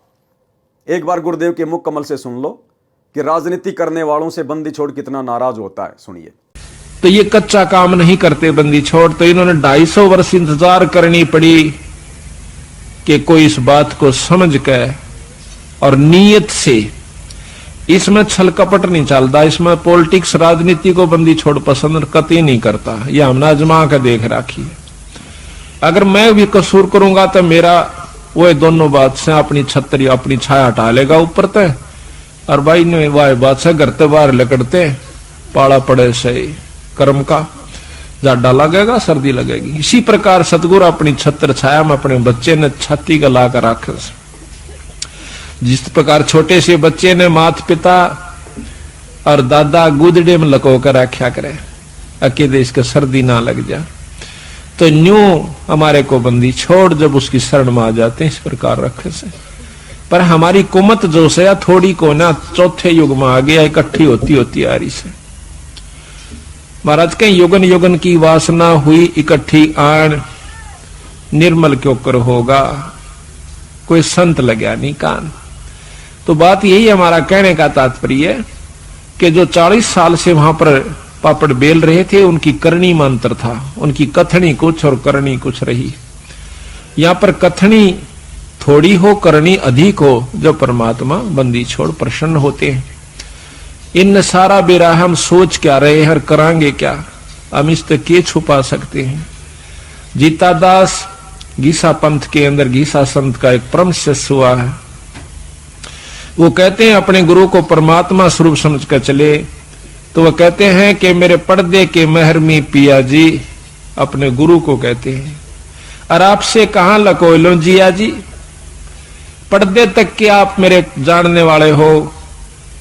एक बार गुरुदेव के मुख कमल से सुन लो कि राजनीति करने वालों से बंदी छोड़ कितना नाराज होता है। सुनिए। तो ये कच्चा काम नहीं करते बंदी छोड़, तो इन्होंने 250 वर्ष इंतजार करनी पड़ी कि कोई इस बात को समझ के और नीयत से, इसमें छल कपट नहीं चलता, इसमें पॉलिटिक्स राजनीति को बंदी छोड़ पसंद कतई नहीं करता। यह हमने आजमा के देख रखी है। अगर मैं भी कसूर करूंगा तो मेरा वो दोनों बात से अपनी छतरी अपनी छाया हटा लेगा ऊपर तय, और भाई ने वह बात से घर ते बाहर लकड़ते पाला पड़े से कर्म का जाडा लगेगा, सर्दी लगेगी। इसी प्रकार सतगुरु अपनी छत्र छाया में अपने बच्चे ने छाती का लाकर रखे। जिस प्रकार छोटे से बच्चे ने माता पिता और दादा गुदड़े में लको कर रखा करे अकेले इसका सर्दी ना लग जा, तो न्यू हमारे को बंदी छोड़ जब उसकी शरण में आ जाते हैं इस प्रकार रखे से। पर हमारी कुमत जो से थोड़ी को ना चौथे युग में आ गया, इकट्ठी होती होती आ रही से। महाराज के युगन युगन की वासना हुई इकट्ठी आन, निर्मल क्यों कर होगा, कोई संत लगा नहीं कान। तो बात यही हमारा कहने का तात्पर्य है कि जो 40 साल से वहां पर पापड़ बेल रहे थे, उनकी करनी में अंतर था। उनकी कथनी कुछ और करनी कुछ रही। यहां पर कथनी थोड़ी हो, करनी अधिक हो, जो परमात्मा बंदी छोड़ प्रसन्न होते हैं। इन सारा बेरा हम सोच क्या रहे हैं और करांगे क्या, हम इस तक के छुपा सकते हैं। जीता दास गीसा पंथ के अंदर गीसा संत का एक परम शिष्य हुआ है। वो कहते हैं अपने गुरु को परमात्मा स्वरूप समझ कर चले, तो वह कहते हैं कि मेरे पर्दे के महरमी पिया जी, अपने गुरु को कहते हैं, और आपसे कहां लको लो जिया जी, पर्दे तक के आप मेरे जानने वाले हो,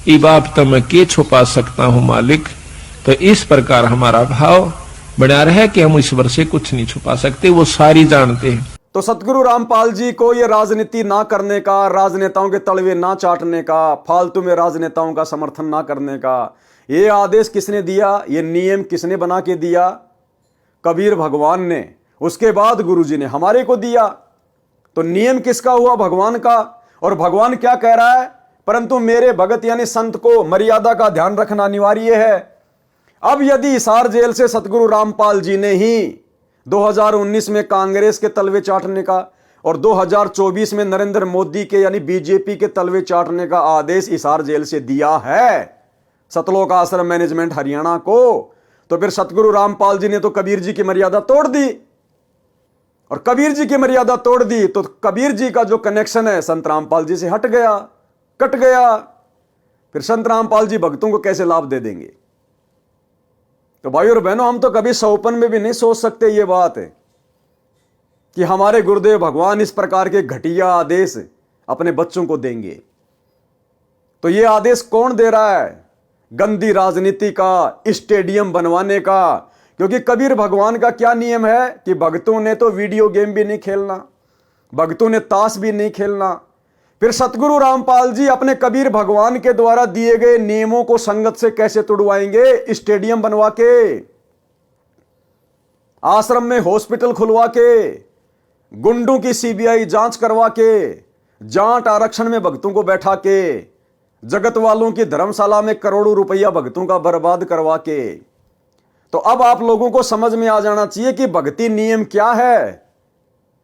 ई बाप तो मैं के छुपा सकता हूं मालिक। तो इस प्रकार हमारा भाव बना रहे कि हम ईश्वर से कुछ नहीं छुपा सकते, वो सारी जानते हैं। तो सतगुरु रामपाल जी को ये राजनीति ना करने का, राजनेताओं के तलवे ना चाटने का, फालतू में राजनेताओं का समर्थन ना करने का ये आदेश किसने दिया? ये नियम किसने बना के दिया? कबीर भगवान ने। उसके बाद गुरुजी ने हमारे को दिया। तो नियम किसका हुआ? भगवान का। और भगवान क्या कह रहा है? परंतु मेरे भगत यानी संत को मर्यादा का ध्यान रखना अनिवार्य है। अब यदि हिसार जेल से सतगुरु रामपाल जी ने ही 2019 में कांग्रेस के तलवे चाटने का और 2024 में नरेंद्र मोदी के यानी बीजेपी के तलवे चाटने का आदेश हिसार जेल से दिया है सतलोक आश्रम मैनेजमेंट हरियाणा को, तो फिर सतगुरु रामपाल जी ने तो कबीर जी की मर्यादा तोड़ दी, और कबीर जी की मर्यादा तोड़ दी तो कबीर जी का जो कनेक्शन है संत रामपाल जी से हट गया, कट गया। फिर संत रामपाल जी भक्तों को कैसे लाभ दे देंगे? तो भाई और बहनों, हम तो कभी सौपन में भी नहीं सोच सकते ये बात है कि हमारे गुरुदेव भगवान इस प्रकार के घटिया आदेश अपने बच्चों को देंगे। तो ये आदेश कौन दे रहा है? गंदी राजनीति का, स्टेडियम बनवाने का। क्योंकि कबीर भगवान का क्या नियम है कि भक्तों ने तो वीडियो गेम भी नहीं खेलना, भक्तों ने ताश भी नहीं खेलना। फिर सतगुरु रामपाल जी अपने कबीर भगवान के द्वारा दिए गए नियमों को संगत से कैसे तुड़वाएंगे? स्टेडियम बनवा के, आश्रम में हॉस्पिटल खुलवा के, गुंडों की सीबीआई जांच करवा के, जाट आरक्षण में भक्तों को बैठा के, जगत वालों की धर्मशाला में करोड़ों रुपया भक्तों का बर्बाद करवा के। तो अब आप लोगों को समझ में आ जाना चाहिए कि भक्ति नियम क्या है,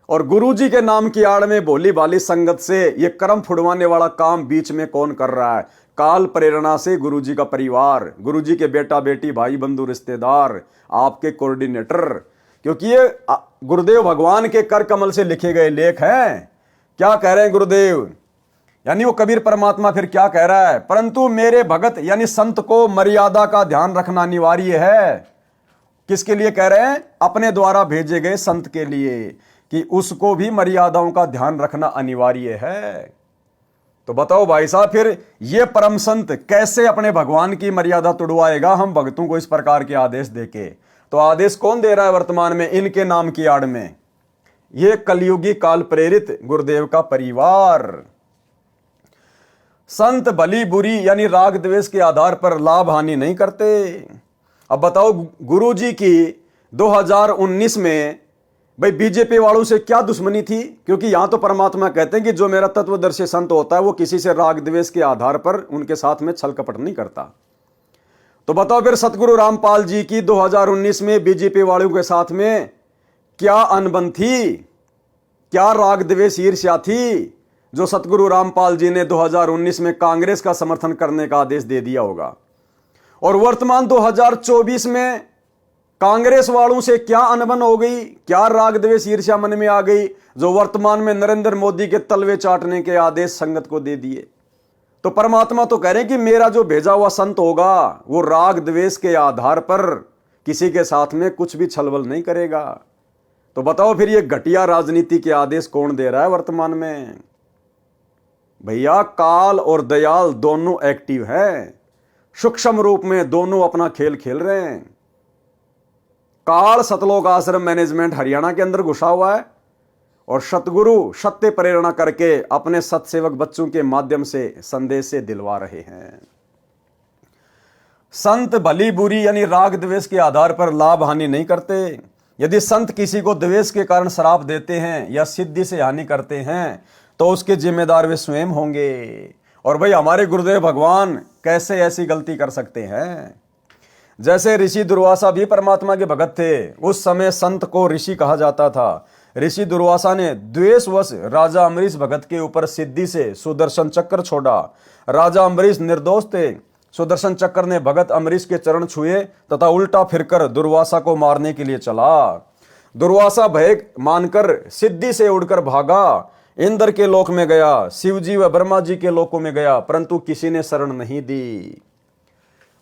और गुरुजी के नाम की आड़ में भोली भाली संगत से ये कर्म फुड़वाने वाला काम बीच में कौन कर रहा है? काल प्रेरणा से गुरुजी का परिवार, गुरुजी के बेटा बेटी भाई बंधु रिश्तेदार, आपके कोऑर्डिनेटर। क्योंकि ये गुरुदेव भगवान के कर कमल से लिखे गए लेख हैं। क्या कह रहे हैं गुरुदेव? यानी वो कबीर परमात्मा फिर क्या कह रहा है? परंतु मेरे भगत यानी संत को मर्यादा का ध्यान रखना अनिवार्य है। किसके लिए कह रहे हैं? अपने द्वारा भेजे गए संत के लिए, कि उसको भी मर्यादाओं का ध्यान रखना अनिवार्य है। तो बताओ भाई साहब, फिर ये परम संत कैसे अपने भगवान की मर्यादा तुड़वाएगा हम भक्तों को इस प्रकार के आदेश देके? तो आदेश कौन दे रहा है वर्तमान में इनके नाम की आड़ में? ये कलयुगी काल प्रेरित गुरुदेव का परिवार। संत भली बुरी यानी राग द्वेष के आधार पर लाभ हानि नहीं करते। अब बताओ, गुरुजी की 2019 में भाई बीजेपी वालों से क्या दुश्मनी थी? क्योंकि यहां तो परमात्मा कहते हैं कि जो मेरा तत्वदर्शी संत होता है वो किसी से राग द्वेष के आधार पर उनके साथ में छल कपट नहीं करता। तो बताओ फिर सतगुरु रामपाल जी की 2019 में बीजेपी वालों के साथ में क्या अनबन थी, क्या राग द्वेष ईर्ष्या थी, जो सतगुरु रामपाल जी ने 2019 में कांग्रेस का समर्थन करने का आदेश दे दिया होगा? और वर्तमान 2024 में कांग्रेस वालों से क्या अनबन हो गई, क्या राग द्वेष ईर्ष्या मन में आ गई, जो वर्तमान में नरेंद्र मोदी के तलवे चाटने के आदेश संगत को दे दिए? तो परमात्मा तो कह रहे हैं कि मेरा जो भेजा हुआ संत होगा वो राग द्वेष के आधार पर किसी के साथ में कुछ भी छलबल नहीं करेगा। तो बताओ फिर ये घटिया राजनीति के आदेश कौन दे रहा है वर्तमान में? भैया, काल और दयाल दोनों एक्टिव हैं, सूक्ष्म रूप में दोनों अपना खेल खेल रहे हैं। काल सतलोक आश्रम मैनेजमेंट हरियाणा के अंदर घुसा हुआ है, और सतगुरु सत्य प्रेरणा करके अपने सत्सेवक बच्चों के माध्यम से संदेश से दिलवा रहे हैं। संत भली बुरी यानी राग द्वेष के आधार पर लाभ हानि नहीं करते। यदि संत किसी को द्वेष के कारण श्राप देते हैं या सिद्धि से हानि करते हैं तो उसके जिम्मेदार वे स्वयं होंगे। और भाई, हमारे गुरुदेव भगवान कैसे ऐसी गलती कर सकते हैं? जैसे ऋषि दुर्वासा भी परमात्मा के भगत थे, उस समय संत को ऋषि कहा जाता था। ऋषि दुर्वासा ने द्वेषवश राजा अम्बरीश भगत के ऊपर सिद्धि से सुदर्शन चक्र छोड़ा। राजा अम्बरीश निर्दोष थे। सुदर्शन चक्र ने भगत अम्बरीश के चरण छुए तथा उल्टा फिरकर दुर्वासा को मारने के लिए चला। दुर्वासा भय मानकर सिद्धि से उड़कर भागा, इंद्र के लोक में गया, शिवजी व ब्रह्मा जी के लोकों में गया, परंतु किसी ने शरण नहीं दी।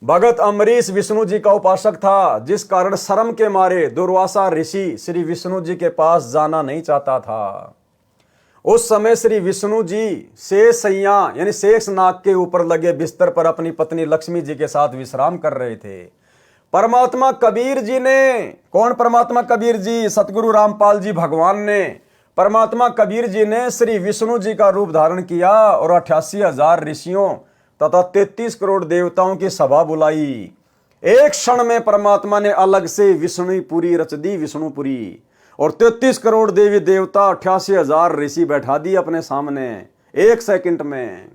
भगत अम्बरीश विष्णु जी का उपासक था, जिस कारण शर्म के मारे दुर्वासा ऋषि श्री विष्णु जी के पास जाना नहीं चाहता था। उस समय श्री विष्णु जी शेषैया यानी शेष नाग के ऊपर लगे बिस्तर पर अपनी पत्नी लक्ष्मी जी के साथ विश्राम कर रहे थे। परमात्मा कबीर जी ने, कौन परमात्मा कबीर जी? सतगुरु रामपाल जी भगवान ने, परमात्मा कबीर जी ने श्री विष्णु जी का रूप धारण किया और 88,000 ऋषियों तथा 33 करोड़ देवताओं की सभा बुलाई। एक क्षण में परमात्मा ने अलग से विष्णुपुरी रच दी, विष्णुपुरी, और 33 करोड़ देवी देवता 88,000 ऋषि बैठा दिए अपने सामने एक सेकंड में।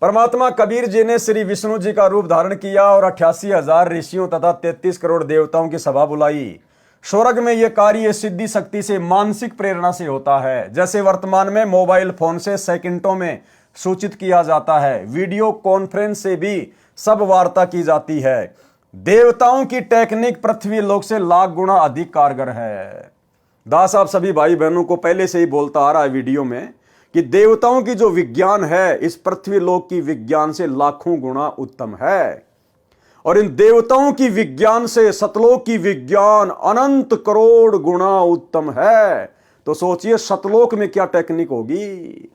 परमात्मा कबीर जी ने श्री विष्णु जी का रूप धारण किया और 88,000 ऋषियों तथा 33 करोड़ देवताओं की सभा बुलाई। स्वर्ग में यह कार्य सिद्धि शक्ति से, मानसिक प्रेरणा से होता है। जैसे वर्तमान में मोबाइल फोन से सेकंडों में सूचित किया जाता है, वीडियो कॉन्फ्रेंस से भी सब वार्ता की जाती है। देवताओं की टेक्निक पृथ्वी लोक से लाख गुना अधिक कारगर है। दास साहब सभी भाई बहनों को पहले से ही बोलता आ रहा है वीडियो में कि देवताओं की जो विज्ञान है इस पृथ्वी लोक की विज्ञान से लाखों गुना उत्तम है, और इन देवताओं की विज्ञान से सतलोक की विज्ञान अनंत करोड़ गुना उत्तम है। तो सोचिए सतलोक में क्या टेक्निक होगी।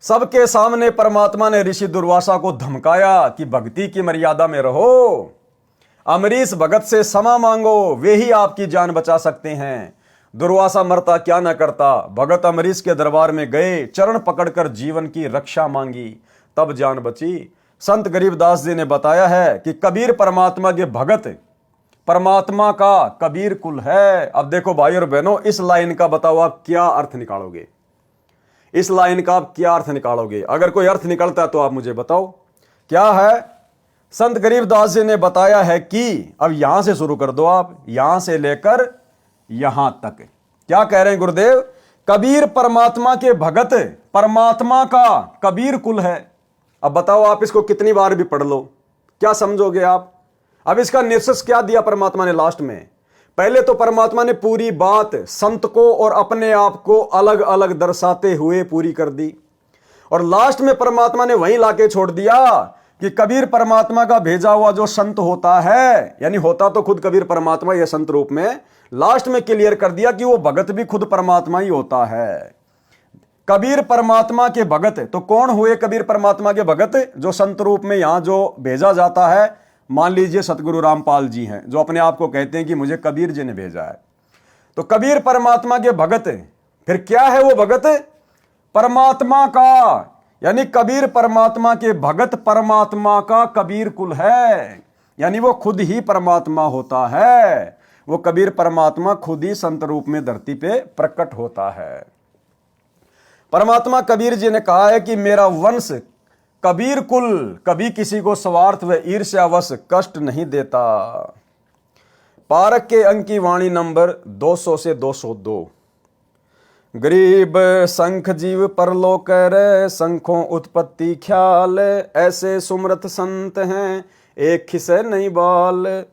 सबके सामने परमात्मा ने ऋषि दुर्वासा को धमकाया कि भक्ति की मर्यादा में रहो, अमरीश भगत से क्षमा मांगो, वे ही आपकी जान बचा सकते हैं। दुर्वासा मरता क्या न करता, भगत अमरीश के दरबार में गए, चरण पकड़कर जीवन की रक्षा मांगी, तब जान बची। संत गरीबदास जी ने बताया है कि कबीर परमात्मा के भगत परमात्मा का कबीर कुल है। अब देखो भाई और बहनों, इस लाइन का बताओ आप क्या अर्थ निकालोगे, इस लाइन का आप क्या अर्थ निकालोगे? अगर कोई अर्थ निकलता है तो आप मुझे बताओ क्या है। संत गरीबदास जी ने बताया है कि, अब यहां से शुरू कर दो आप, यहां से लेकर यहां तक क्या कह रहे हैं गुरुदेव? कबीर परमात्मा के भगत परमात्मा का कबीर कुल है। अब बताओ आप इसको कितनी बार भी पढ़ लो, क्या समझोगे आप? अब इसका निष्कर्ष क्या दिया परमात्मा ने लास्ट में? पहले तो परमात्मा ने पूरी बात संत को और अपने आप को अलग अलग दर्शाते हुए पूरी कर दी, और लास्ट में परमात्मा ने वहीं लाके छोड़ दिया कि कबीर परमात्मा का भेजा हुआ जो संत होता है, यानी होता तो खुद कबीर परमात्मा या संत रूप में, लास्ट में क्लियर कर दिया कि वो भगत भी खुद परमात्मा ही होता है। कबीर परमात्मा के भगत तो कौन हुए? कबीर परमात्मा के भगत जो संत रूप में यहां जो भेजा जाता है, मान लीजिए सतगुरु रामपाल जी हैं जो अपने आप को कहते हैं कि मुझे कबीर जी ने भेजा है, तो कबीर परमात्मा के भगत। फिर क्या है वो भगत? परमात्मा का, यानी कबीर परमात्मा के भगत परमात्मा का कबीर कुल है, यानी वो खुद ही परमात्मा होता है। वो कबीर परमात्मा खुद ही संत रूप में धरती पे प्रकट होता है। परमात्मा कबीर जी ने कहा है कि मेरा वंश कबीर कुल कभी किसी को स्वार्थ व ईर्ष्यावश कष्ट नहीं देता। पारक के अंक की वाणी नंबर 200 से 202। गरीब संख जीव परलोक रे, संखों उत्पत्ति ख्याल, ऐसे सुमरत संत हैं एक खिसे नहीं बाल।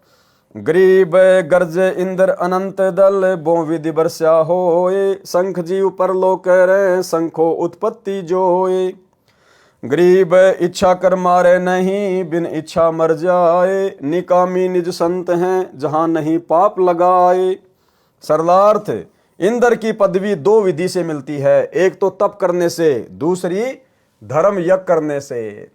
गरीब गर्ज इंद्र अनंत दल, बो विधि बरस्या होए, संख जीव परलोक रे, संखों उत्पत्ति जोए। गरीब इच्छा कर मारे नहीं, बिन इच्छा मर जाए, निकामी निज संत हैं जहां नहीं पाप लगाए। सरलार्थ इंद्र की पदवी दो विधि से मिलती है, एक तो तप करने से, दूसरी धर्म यज्ञ करने से।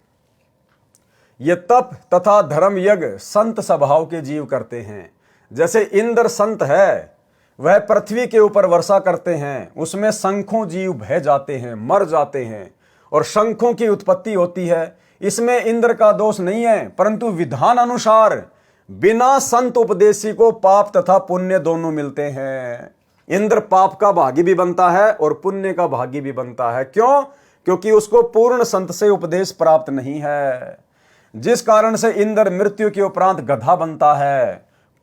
ये तप तथा धर्म यज्ञ संत स्वभाव के जीव करते हैं। जैसे इंद्र संत है, वह पृथ्वी के ऊपर वर्षा करते हैं, उसमें शंखों जीव बह जाते हैं, मर जाते हैं, और शंखों की उत्पत्ति होती है। इसमें इंद्र का दोष नहीं है, परंतु विधान अनुसार बिना संत उपदेशी को पाप तथा पुण्य दोनों मिलते हैं। इंद्र पाप का भागी भी बनता है और पुण्य का भागी भी बनता है। क्यों? क्योंकि उसको पूर्ण संत से उपदेश प्राप्त नहीं है, जिस कारण से इंद्र मृत्यु के उपरांत गधा बनता है।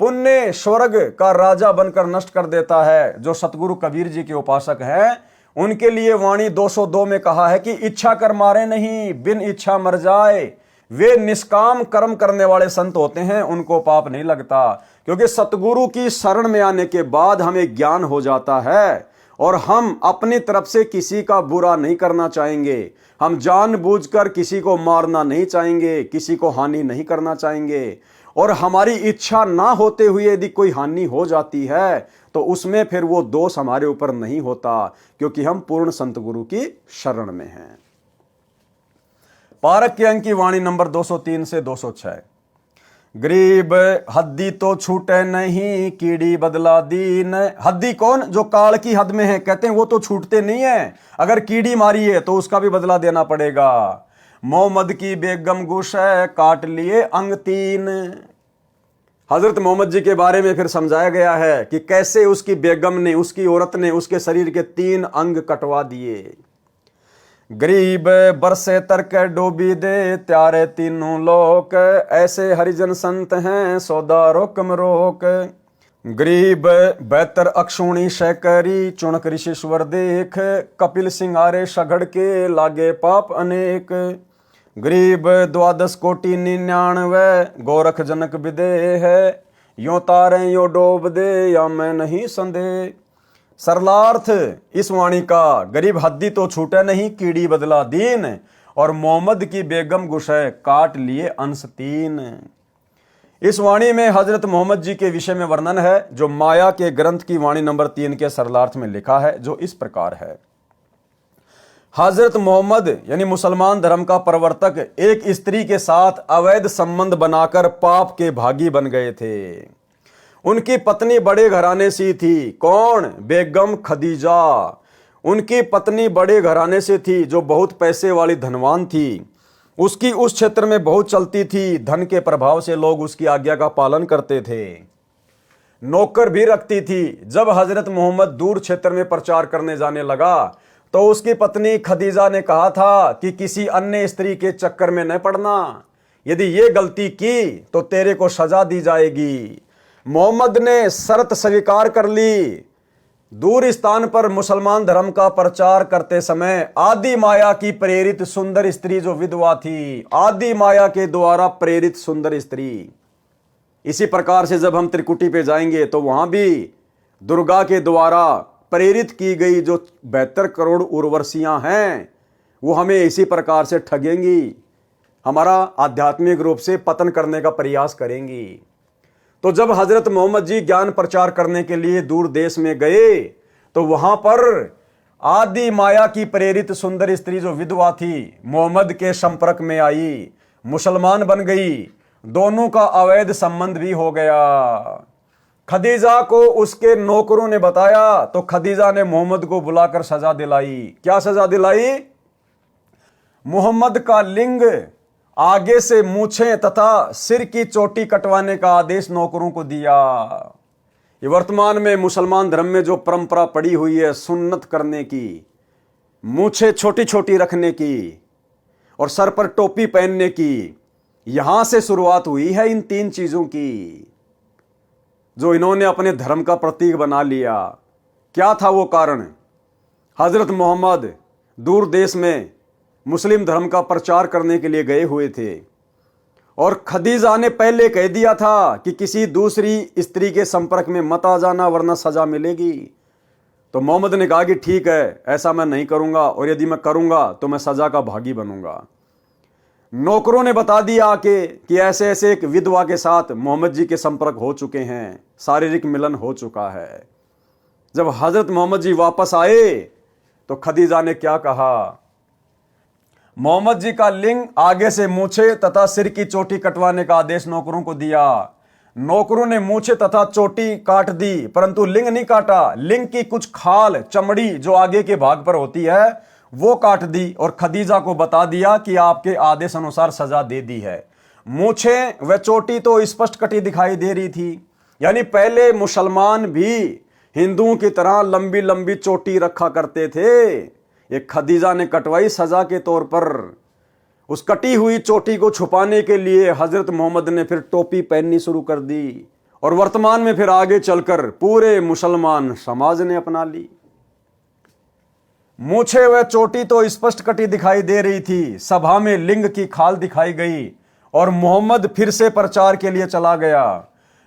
पुण्य स्वर्ग का राजा बनकर नष्ट कर देता है। जो सतगुरु कबीर जी के उपासक हैं, उनके लिए वाणी 202 में कहा है कि इच्छा कर मारे नहीं, बिन इच्छा मर जाए। वे निष्काम कर्म करने वाले संत होते हैं, उनको पाप नहीं लगता, क्योंकि सतगुरु की शरण में आने के बाद हमें ज्ञान हो जाता है और हम अपनी तरफ से किसी का बुरा नहीं करना चाहेंगे। हम जानबूझकर किसी को मारना नहीं चाहेंगे, किसी को हानि नहीं करना चाहेंगे, और हमारी इच्छा ना होते हुए यदि कोई हानि हो जाती है तो उसमें फिर वो दोष हमारे ऊपर नहीं होता, क्योंकि हम पूर्ण संत गुरु की शरण में हैं। पारक के अंक की वाणी नंबर 203 से 206। गरीब हद्दी तो छूटे नहीं, कीड़ी बदला दीन। हद्दी कौन? जो काल की हद में है, कहते हैं वो तो छूटते नहीं है, अगर कीड़ी मारी है तो उसका भी बदला देना पड़ेगा। मोहम्मद की बेगम गुश है, काट लिए अंग 3। हजरत मोहम्मद जी के बारे में फिर समझाया गया है कि कैसे उसकी बेगम ने, उसकी औरत ने उसके शरीर के 3 अंग कटवा दिए। गरीब बरसे तरक डूबी दे, त्यारे तीनों लोक, ऐसे हरिजन संत हैं सौदा रोकम रोक। गरीब बेहतर अक्षुणी शैकरी चुणक ऋषिश्वर देख, कपिल सिंगारे सघड़ के लागे पाप अनेक। गरीब द्वादश कोटि 99 गोरख जनक विदेह है, यो तारे यो डोब दे या मैं नहीं संदेह। सरलार्थ इस वाणी का, गरीब हद्दी तो छूटे नहीं कीड़ी बदला दीन, और मोहम्मद की बेगम गुशे काट लिए अंश 3। इस वाणी में हजरत मोहम्मद जी के विषय में वर्णन है जो माया के ग्रंथ की वाणी नंबर 3 के सरलार्थ में लिखा है, जो इस प्रकार है। हजरत मोहम्मद यानी मुसलमान धर्म का प्रवर्तक एक स्त्री के साथ अवैध संबंध बनाकर पाप के भागी बन गए थे। उनकी पत्नी बड़े घराने से थी। कौन? बेगम खदीजा। उनकी पत्नी बड़े घराने से थी जो बहुत पैसे वाली धनवान थी। उसकी उस क्षेत्र में बहुत चलती थी। धन के प्रभाव से लोग उसकी आज्ञा का पालन करते थे। नौकर भी रखती थी। जब हजरत मोहम्मद दूर क्षेत्र में प्रचार करने जाने लगा तो उसकी पत्नी खदीजा ने कहा था कि किसी अन्य स्त्री के चक्कर में न पड़ना। यदि ये गलती की तो तेरे को सजा दी जाएगी। मोहम्मद ने शर्त स्वीकार कर ली। दूर स्थान पर मुसलमान धर्म का प्रचार करते समय आदि माया की प्रेरित सुंदर स्त्री जो विधवा थी, आदि माया के द्वारा प्रेरित सुंदर स्त्री। इसी प्रकार से जब हम त्रिकुटी पे जाएंगे तो वहां भी दुर्गा के द्वारा प्रेरित की गई जो 72 करोड़ उर्वशियां हैं वो हमें इसी प्रकार से ठगेंगी, हमारा आध्यात्मिक रूप से पतन करने का प्रयास करेंगी। तो जब हजरत मोहम्मद जी ज्ञान प्रचार करने के लिए दूर देश में गए तो वहां पर आदि माया की प्रेरित सुंदर स्त्री जो विधवा थी मोहम्मद के संपर्क में आई, मुसलमान बन गई। दोनों का अवैध संबंध भी हो गया। खदीजा को उसके नौकरों ने बताया तो खदीजा ने मोहम्मद को बुलाकर सजा दिलाई। क्या सजा दिलाई? मोहम्मद का लिंग, आगे से मूछें तथा सिर की चोटी कटवाने का आदेश नौकरों को दिया। ये वर्तमान में मुसलमान धर्म में जो परंपरा पड़ी हुई है सुन्नत करने की, मूछें छोटी छोटी रखने की और सर पर टोपी पहनने की, यहां से शुरुआत हुई है इन 3 चीजों की जो इन्होंने अपने धर्म का प्रतीक बना लिया। क्या था वो कारण? हजरत मोहम्मद दूर देश में मुस्लिम धर्म का प्रचार करने के लिए गए हुए थे और खदीजा ने पहले कह दिया था कि किसी दूसरी स्त्री के संपर्क में मत आ जाना वरना सजा मिलेगी। तो मोहम्मद ने कहा कि ठीक है, ऐसा मैं नहीं करूंगा और यदि मैं करूंगा तो मैं सजा का भागी बनूंगा। नौकरों ने बता दिया कि ऐसे ऐसे एक विधवा के साथ मोहम्मद जी के संपर्क हो चुके हैं, शारीरिक मिलन हो चुका है। जब हजरत मोहम्मद जी वापस आए तो खदीजा ने क्या कहा? मोहम्मद जी का लिंग, आगे से मूछे तथा सिर की चोटी कटवाने का आदेश नौकरों को दिया। नौकरों ने मूछे तथा चोटी काट दी परंतु लिंग नहीं काटा। लिंग की कुछ खाल, चमड़ी जो आगे के भाग पर होती है वो काट दी और खदीजा को बता दिया कि आपके आदेश अनुसार सजा दे दी है। मूछे व चोटी तो स्पष्ट कटी दिखाई दे रही थी। यानी पहले मुसलमान भी हिंदुओं की तरह लंबी लंबी चोटी रखा करते थे। एक खदीजा ने कटवाई सजा के तौर पर। उस कटी हुई चोटी को छुपाने के लिए हजरत मोहम्मद ने फिर टोपी पहननी शुरू कर दी और वर्तमान में फिर आगे चलकर पूरे मुसलमान समाज ने अपना ली। मूछे व चोटी तो स्पष्ट कटी दिखाई दे रही थी। सभा में लिंग की खाल दिखाई गई और मोहम्मद फिर से प्रचार के लिए चला गया।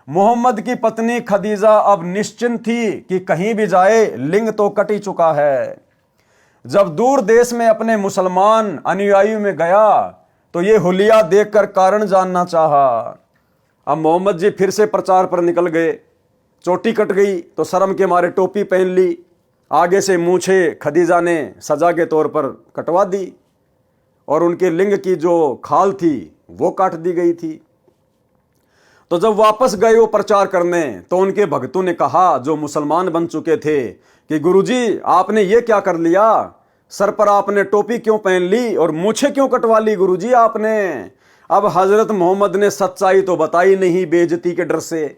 मोहम्मद की पत्नी खदीजा अब निश्चिंत थी कि कहीं भी जाए लिंग तो कट ही चुका है। जब दूर देश में अपने मुसलमान अनुयायियों में गया तो ये हुलिया देखकर कारण जानना चाहा। अब मोहम्मद जी फिर से प्रचार पर निकल गए। चोटी कट गई तो शर्म के मारे टोपी पहन ली। आगे से मूछे खदीजा ने सजा के तौर पर कटवा दी और उनके लिंग की जो खाल थी वो काट दी गई थी। तो जब वापस गए वो प्रचार करने तो उनके भक्तों ने कहा जो मुसलमान बन चुके थे कि गुरुजी आपने ये क्या कर लिया? सर पर आपने टोपी क्यों पहन ली और मूछें क्यों कटवा ली गुरुजी आपने? अब हजरत मोहम्मद ने सच्चाई तो बताई नहीं बेइज्जती के डर से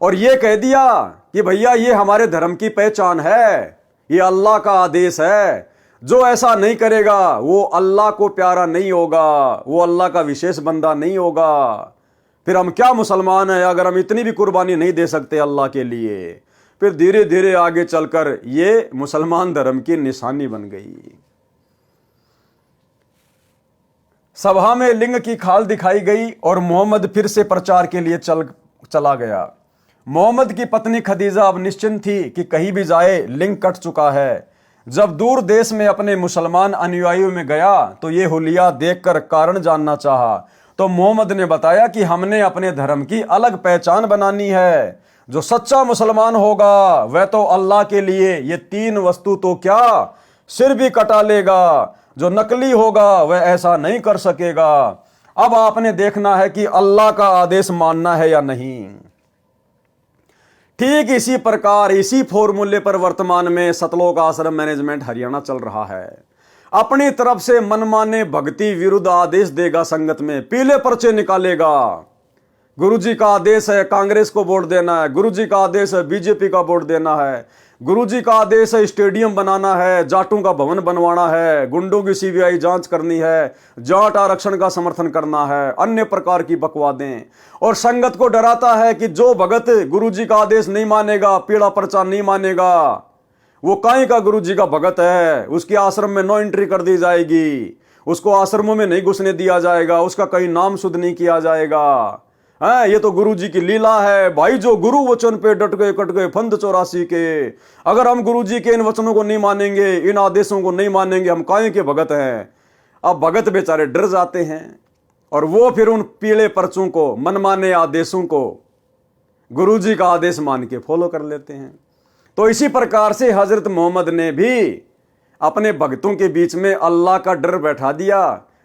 और ये कह दिया कि भैया ये हमारे धर्म की पहचान है, ये अल्लाह का आदेश है। जो ऐसा नहीं करेगा वो अल्लाह को प्यारा नहीं होगा, वो अल्लाह का विशेष बंदा नहीं होगा। फिर हम क्या मुसलमान हैं अगर हम इतनी भी कुर्बानी नहीं दे सकते अल्लाह के लिए। फिर धीरे धीरे आगे चलकर ये मुसलमान धर्म की निशानी बन गई। सभा में लिंग की खाल दिखाई गई और मोहम्मद फिर से प्रचार के लिए चला गया। मोहम्मद की पत्नी खदीजा अब निश्चिंत थी कि कहीं भी जाए लिंग कट चुका है। जब दूर देश में अपने मुसलमान अनुयायियों में गया तो ये हुलिया देखकर कारण जानना चाहा, तो मोहम्मद ने बताया कि हमने अपने धर्म की अलग पहचान बनानी है। जो सच्चा मुसलमान होगा वह तो अल्लाह के लिए ये 3 वस्तु तो क्या सिर भी कटा लेगा, जो नकली होगा वह ऐसा नहीं कर सकेगा। अब आपने देखना है कि अल्लाह का आदेश मानना है या नहीं। ठीक इसी प्रकार इसी फॉर्मूले पर वर्तमान में सतलोक आश्रम मैनेजमेंट हरियाणा चल रहा है। अपनी तरफ से मनमाने भक्ति विरुद्ध आदेश देगा, संगत में पीले पर्चे निकालेगा। गुरुजी का आदेश है कांग्रेस को वोट देना है, गुरुजी का आदेश है बीजेपी का वोट देना है, गुरुजी का आदेश है स्टेडियम बनाना है, जाटों का भवन बनवाना है, गुंडों की सीबीआई जांच करनी है, जाट आरक्षण का समर्थन करना है, अन्य प्रकार की बकवादें। और संगत को डराता है कि जो भगत गुरुजी का आदेश नहीं मानेगा, पीला पर्चा नहीं मानेगा, वो काई का गुरुजी का भगत है, उसके आश्रम में नो एंट्री कर दी जाएगी, उसको आश्रमों में नहीं घुसने दिया जाएगा, उसका कहीं नाम शुद्ध नहीं किया जाएगा। ये तो गुरुजी की लीला है भाई। जो गुरु वचन पे डट गए कट गए फंद 84 के। अगर हम गुरुजी के इन वचनों को नहीं मानेंगे, इन आदेशों को नहीं मानेंगे, हम काहे के भगत हैं। अब भगत बेचारे डर जाते हैं और वो फिर उन पीले पर्चों को, मनमाने आदेशों को गुरुजी का आदेश मान के फॉलो कर लेते हैं। तो इसी प्रकार से हजरत मोहम्मद ने भी अपने भक्तों के बीच में अल्लाह का डर बैठा दिया,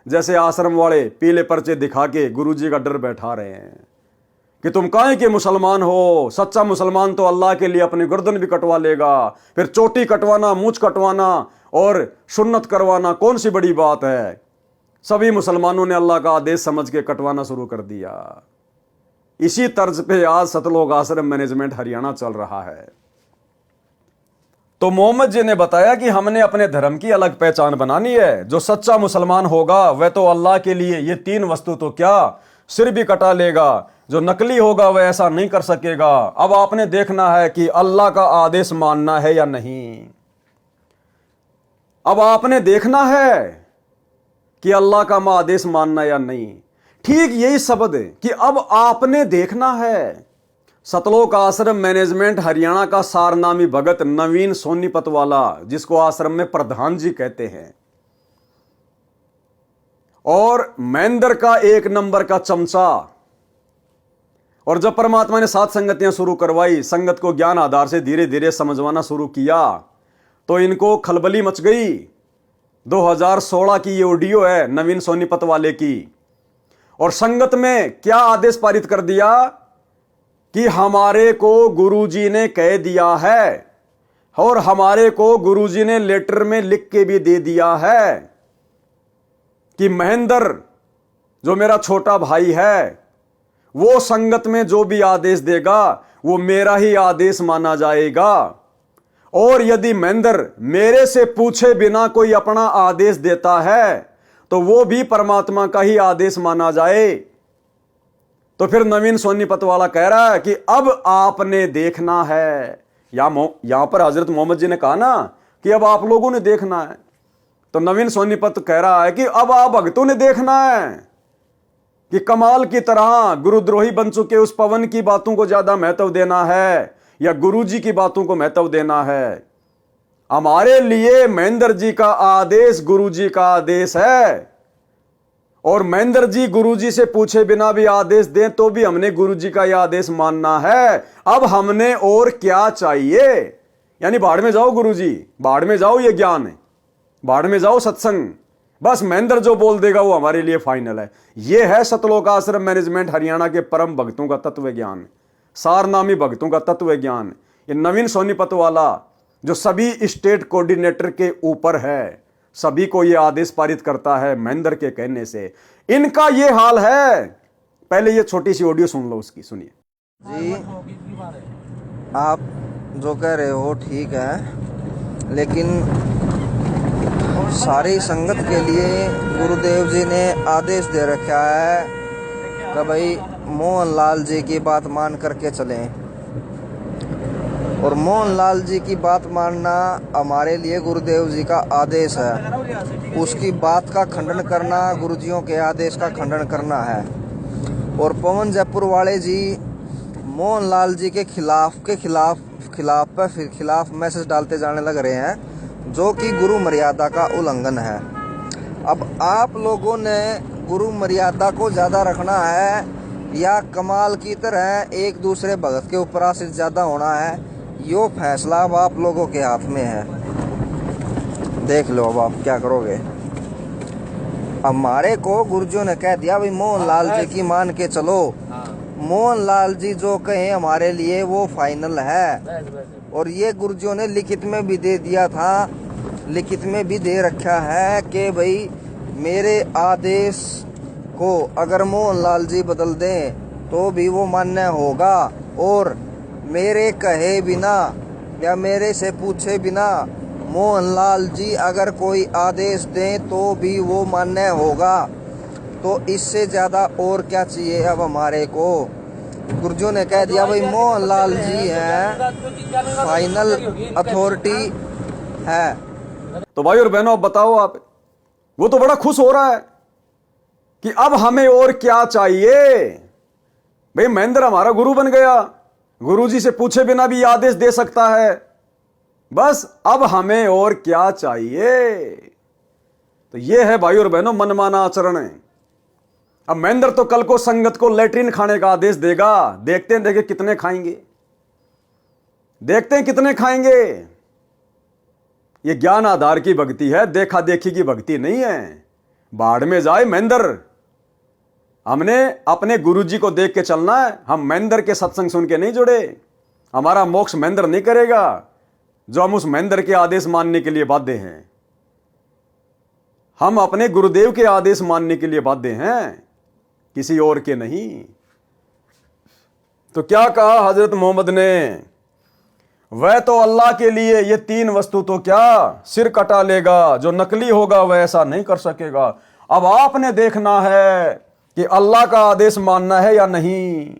जैसे आश्रम वाले पीले पर्चे दिखा के गुरुजी का डर बैठा रहे हैं कि तुम काहे के मुसलमान हो। सच्चा मुसलमान तो अल्लाह के लिए अपनी गर्दन भी कटवा लेगा। फिर चोटी कटवाना, मूंछ कटवाना और सुन्नत करवाना कौन सी बड़ी बात है। सभी मुसलमानों ने अल्लाह का आदेश समझ के कटवाना शुरू कर दिया। इसी तर्ज पे आज सतलोक आश्रम मैनेजमेंट हरियाणा चल रहा है। तो मोहम्मद जी ने बताया कि हमने अपने धर्म की अलग पहचान बनानी है। जो सच्चा मुसलमान होगा वह तो अल्लाह के लिए ये 3 वस्तु तो क्या सिर भी कटा लेगा, जो नकली होगा वह ऐसा नहीं कर सकेगा। अब आपने देखना है कि अल्लाह का आदेश मानना है या नहीं। अब आपने देखना है कि अल्लाह का आदेश मानना या नहीं। ठीक यही शब्द है कि अब आपने देखना है। सतलोक आश्रम मैनेजमेंट हरियाणा का सारनामी भगत नवीन सोनीपत वाला, जिसको आश्रम में प्रधान जी कहते हैं, और महेंद्र का 1 नंबर का चमचा। और जब परमात्मा ने 7 संगतियां शुरू करवाई, संगत को ज्ञान आधार से धीरे धीरे समझवाना शुरू किया, तो इनको खलबली मच गई। 2016 की ये ऑडियो है नवीन सोनीपत वाले की। और संगत में क्या आदेश पारित कर दिया कि हमारे को गुरुजी ने कह दिया है और हमारे को गुरुजी ने लेटर में लिख के भी दे दिया है कि महेंद्र जो मेरा छोटा भाई है, वो संगत में जो भी आदेश देगा वो मेरा ही आदेश माना जाएगा। और यदि महेंद्र मेरे से पूछे बिना कोई अपना आदेश देता है तो वो भी परमात्मा का ही आदेश माना जाए। तो फिर नवीन सोनीपत वाला कह रहा है कि अब आपने देखना है। यहां पर हजरत मोहम्मद जी ने कहा ना कि अब आप लोगों ने देखना है, तो नवीन सोनीपत कह रहा है कि अब आप भक्तों ने देखना है कि कमाल की तरह गुरुद्रोही बन चुके उस पवन की बातों को ज्यादा महत्व देना है या गुरुजी की बातों को महत्व देना है। हमारे लिए महेंद्र जी का आदेश गुरुजी का आदेश है, और महेंद्र जी गुरुजी से पूछे बिना भी आदेश दें तो भी हमने गुरुजी का यह आदेश मानना है। अब हमने और क्या चाहिए। यानी बाढ़ में जाओ गुरुजी, बाढ़ में जाओ ये ज्ञान है, बाढ़ में जाओ सत्संग, बस महेंद्र जो बोल देगा वो हमारे लिए फाइनल है। यह है सतलोक आश्रम मैनेजमेंट हरियाणा के परम भक्तों का तत्व ज्ञान, सारनामी भक्तों का तत्व ज्ञान। ये नवीन सोनीपत वाला जो सभी स्टेट कोऑर्डिनेटर के ऊपर है, सभी को यह आदेश पारित करता है महेंद्र के कहने से, इनका यह हाल है। पहले ये छोटी सी ऑडियो सुन लो उसकी, सुनिए जी। आप जो कह रहे हो ठीक है, लेकिन सारी संगत के लिए गुरुदेव जी ने आदेश दे रखा है कि भाई मोहनलाल जी की बात मान करके चलें। और मोहनलाल जी की बात मानना हमारे लिए गुरुदेव जी का आदेश है। उसकी बात का खंडन करना गुरुजियों के आदेश का खंडन करना है। और पवन जयपुर वाले जी मोहनलाल जी के खिलाफ मैसेज डालते जाने लग रहे हैं, जो कि गुरु मर्यादा का उल्लंघन है। अब आप लोगों ने गुरु मर्यादा को ज़्यादा रखना है या कमाल की तरह एक दूसरे भगत के ऊपर आश्रित ज़्यादा होना है, यो फैसला अब आप लोगों के हाथ में है। देख लो अब आप क्या करोगे। हमारे को गुरुजियों ने कह दिया भाई मोहनलाल जी की मान के चलो। मोहनलाल जी जो कहें हमारे लिए वो फाइनल है। और ये गुरुजियों ने लिखित में भी दे दिया था, लिखित में भी दे रखा है कि भाई मेरे आदेश को अगर मोहनलाल जी बदल दें तो भी वो मान्य होगा, और मेरे कहे बिना या मेरे से पूछे बिना मोहनलाल जी अगर कोई आदेश दें तो भी वो मान्य होगा। तो इससे ज़्यादा और क्या चाहिए अब हमारे को। गुरुजियों ने कह दिया भाई मोहनलाल जी हैं फाइनल अथॉरिटी है। तो भाई और बहनों, अब बताओ आप, वो तो बड़ा खुश हो रहा है कि अब हमें और क्या चाहिए। भाई महेंद्र हमारा गुरु बन गया, गुरुजी से पूछे बिना भी आदेश दे सकता है, बस अब हमें और क्या चाहिए। तो ये है भाई और बहनों मनमाना आचरण है। अब महेंद्र तो कल को संगत को लेटरिन खाने का आदेश देगा, देखते हैं कितने खाएंगे, देखते हैं कितने खाएंगे। ये ज्ञान आधार की भक्ति है, देखा देखी की भक्ति नहीं है। बाढ़ में जाए महेंद्र, हमने अपने गुरुजी को देख के चलना है। हम महेंद्र के सत्संग सुन के नहीं जुड़े, हमारा मोक्ष महेंद्र नहीं करेगा जो हम उस महेंद्र के आदेश मानने के लिए बाध्य हैं। हम अपने गुरुदेव के आदेश मानने के लिए बाध्य हैं, किसी और के नहीं। तो क्या कहा हजरत मोहम्मद ने, वह तो अल्लाह के लिए ये तीन वस्तु तो क्या सिर कटा लेगा, जो नकली होगा वह ऐसा नहीं कर सकेगा। अब आपने देखना है कि अल्लाह का आदेश मानना है या नहीं।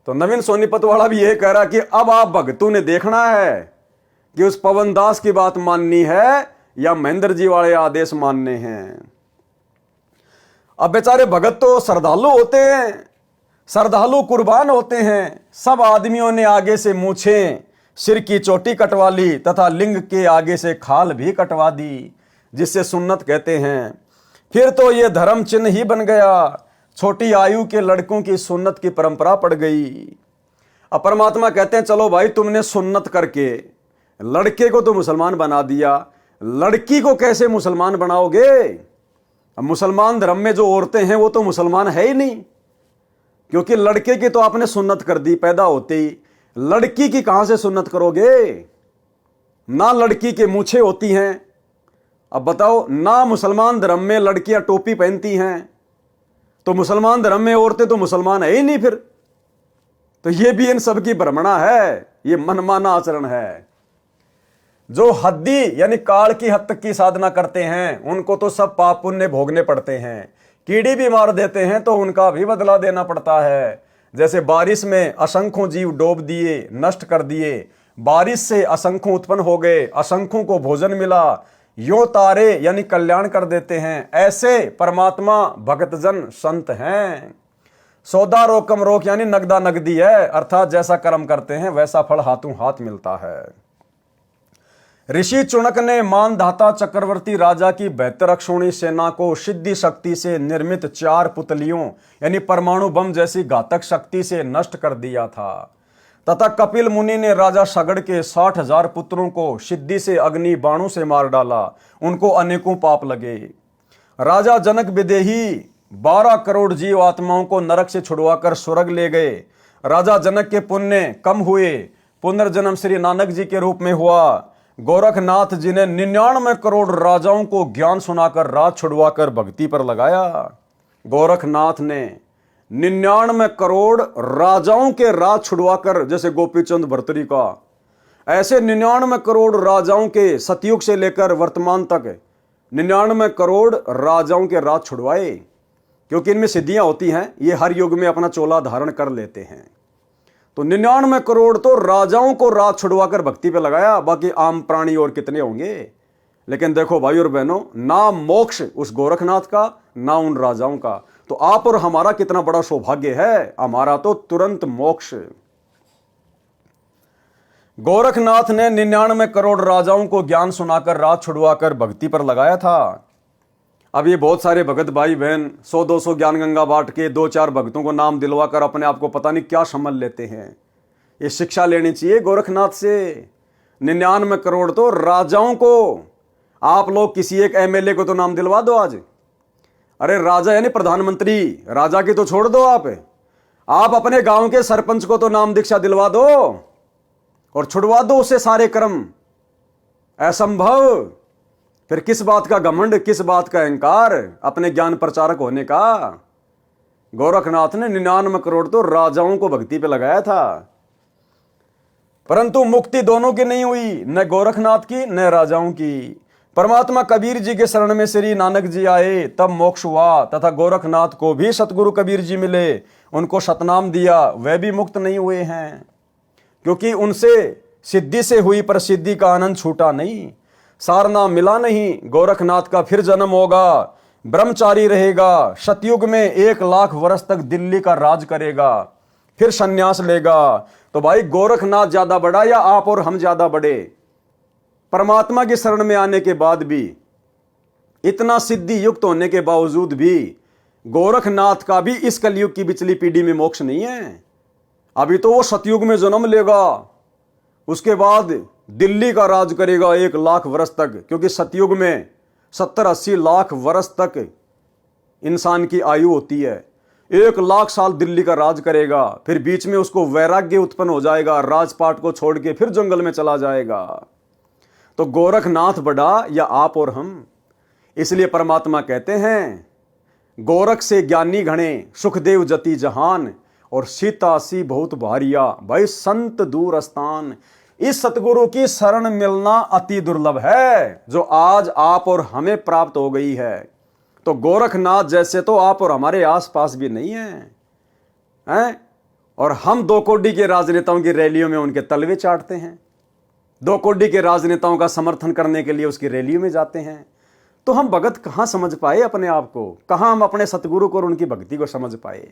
तो नवीन सोनीपत वाला भी यह कह रहा कि अब आप भगतों ने देखना है कि उस पवन दास की बात माननी है या महेंद्र जी वाले आदेश मानने हैं। अब बेचारे भगत तो श्रद्धालु होते हैं, श्रद्धालु कुर्बान होते हैं। सब आदमियों ने आगे से मूछें, सिर की चोटी कटवा ली तथा लिंग के आगे से खाल भी कटवा दी, जिससे सुन्नत कहते हैं। फिर तो ये धर्म चिन्ह ही बन गया, छोटी आयु के लड़कों की सुन्नत की परंपरा पड़ गई। अब परमात्मा कहते हैं चलो भाई तुमने सुन्नत करके लड़के को तो मुसलमान बना दिया, लड़की को कैसे मुसलमान बनाओगे। अब मुसलमान धर्म में जो औरतें हैं वो तो मुसलमान है ही नहीं, क्योंकि लड़के की तो आपने सुन्नत कर दी पैदा होते ही, लड़की की कहां से सुन्नत करोगे। ना लड़की के मूछें होती हैं। अब बताओ, ना मुसलमान धर्म में लड़कियां टोपी पहनती हैं, तो मुसलमान धर्म में औरतें तो मुसलमान है ही नहीं फिर। तो ये भी इन सब की भ्रमणा है, ये मनमाना आचरण है। जो हद्दी यानी काल की हद तक की साधना करते हैं उनको तो सब पाप पुण्य भोगने पड़ते हैं। कीड़ी भी मार देते हैं तो उनका भी बदला देना पड़ता है। जैसे बारिश में असंख्यों जीव डूब दिए, नष्ट कर दिए, बारिश से असंख्यों उत्पन्न हो गए, असंख्यों को भोजन मिला, यो तारे यानी कल्याण कर देते हैं। ऐसे परमात्मा भक्तजन संत हैं। सौदा रोकम रोक यानी नगदा नगदी है, अर्थात जैसा कर्म करते हैं वैसा फल हाथों हाथ मिलता है। ऋषि चुनक ने मानधाता चक्रवर्ती राजा की बेहतर अक्षौणी सेना को सिद्धि शक्ति से निर्मित 4 पुतलियों यानी परमाणु बम जैसी घातक शक्ति से नष्ट कर दिया था, तथा कपिल मुनि ने राजा सगड़ के 60,000 पुत्रों को सिद्धि से अग्नि बाणों से मार डाला। उनको अनेकों पाप लगे। राजा जनक विदेही 12 करोड़ जीव आत्माओं को नरक से छुड़वाकर स्वर्ग ले गए। राजा जनक के पुण्य कम हुए, पुनर्जन्म श्री नानक जी के रूप में हुआ। गोरखनाथ जी ने 99 करोड़ राजाओं को ज्ञान सुनाकर राज छुड़वाकर भक्ति पर लगाया। गोरखनाथ ने 99 करोड़ राजाओं के राज छुड़वाकर, जैसे गोपीचंद भर्तरी का, ऐसे 99 करोड़ राजाओं के सतयुग से लेकर वर्तमान तक 99 करोड़ राजाओं के राज छुड़वाए। क्योंकि इनमें सिद्धियां होती हैं, ये हर युग में अपना चोला धारण कर लेते हैं। तो 99 करोड़ तो राजाओं को राज छुड़वाकर भक्ति पे लगाया, बाकी आम प्राणी और कितने होंगे। लेकिन देखो भाई और बहनों, ना मोक्ष उस गोरखनाथ का, ना उन राजाओं का। तो आप और हमारा कितना बड़ा सौभाग्य है, हमारा तो तुरंत मोक्ष। गोरखनाथ ने 99 करोड़ राजाओं को ज्ञान सुनाकर राज छुड़वाकर भक्ति पर लगाया था। अब ये बहुत सारे भगत भाई बहन 100-200 ज्ञान गंगा बांट के 2-4 भक्तों को नाम दिलवाकर अपने आप को पता नहीं क्या समझ लेते हैं। ये शिक्षा लेनी चाहिए गोरखनाथ से। 99 करोड़ तो राजाओं को, आप लोग किसी एक एमएलए को तो नाम दिलवा दो आज। अरे राजा यानी प्रधानमंत्री, राजा की तो छोड़ दो, आप अपने गांव के सरपंच को तो नाम दीक्षा दिलवा दो और छुड़वा दो उससे सारे कर्म। असंभव। फिर किस बात का घमंड, किस बात का अहंकार अपने ज्ञान प्रचारक होने का। गोरखनाथ ने 99 करोड़ तो राजाओं को भक्ति पे लगाया था, परंतु मुक्ति दोनों की नहीं हुई, न गोरखनाथ की न राजाओं की। परमात्मा कबीर जी के शरण में श्री नानक जी आए, तब मोक्ष हुआ, तथा गोरखनाथ को भी सतगुरु कबीर जी मिले, उनको सतनाम दिया, वे भी मुक्त नहीं हुए हैं, क्योंकि उनसे सिद्धि से हुई प्रसिद्धि का आनंद छूटा नहीं। सारनाम मिला नहीं, गोरखनाथ का फिर जन्म होगा, ब्रह्मचारी रहेगा, सतयुग में 1 लाख वर्ष तक दिल्ली का राज करेगा, फिर सन्यास लेगा। तो भाई गोरखनाथ ज्यादा बड़ा या आप और हम ज्यादा बड़े? परमात्मा की शरण में आने के बाद भी, इतना सिद्धि युक्त होने के बावजूद भी गोरखनाथ का भी इस कलयुग की पिछली पीढ़ी में मोक्ष नहीं है। अभी तो वो सतयुग में जन्म लेगा, उसके बाद दिल्ली का राज करेगा 1 लाख वर्ष तक, क्योंकि सतयुग में 70-80 लाख वर्ष तक इंसान की आयु होती है। 1 लाख साल दिल्ली का राज करेगा, फिर बीच में उसको वैराग्य उत्पन्न हो जाएगा, राजपाट को छोड़ के फिर जंगल में चला जाएगा। तो गोरखनाथ बड़ा या आप और हम? इसलिए परमात्मा कहते हैं, गोरख से ज्ञानी घणे, सुखदेव जति जहान, और सीता सी बहुत भारिया, भाई संत दूर स्थान। इस सतगुरु की शरण मिलना अति दुर्लभ है, जो आज आप और हमें प्राप्त हो गई है। तो गोरखनाथ जैसे तो आप और हमारे आसपास भी नहीं हैं? और हम 2 कोड़ी के राजनेताओं की रैलियों में उनके तलवे चाटते हैं, 2 कोड़ी के राजनेताओं का समर्थन करने के लिए उसकी रैलियों में जाते हैं। तो हम भगत कहां समझ पाए अपने आप को, कहां हम अपने सतगुरु को और उनकी भक्ति को समझ पाए?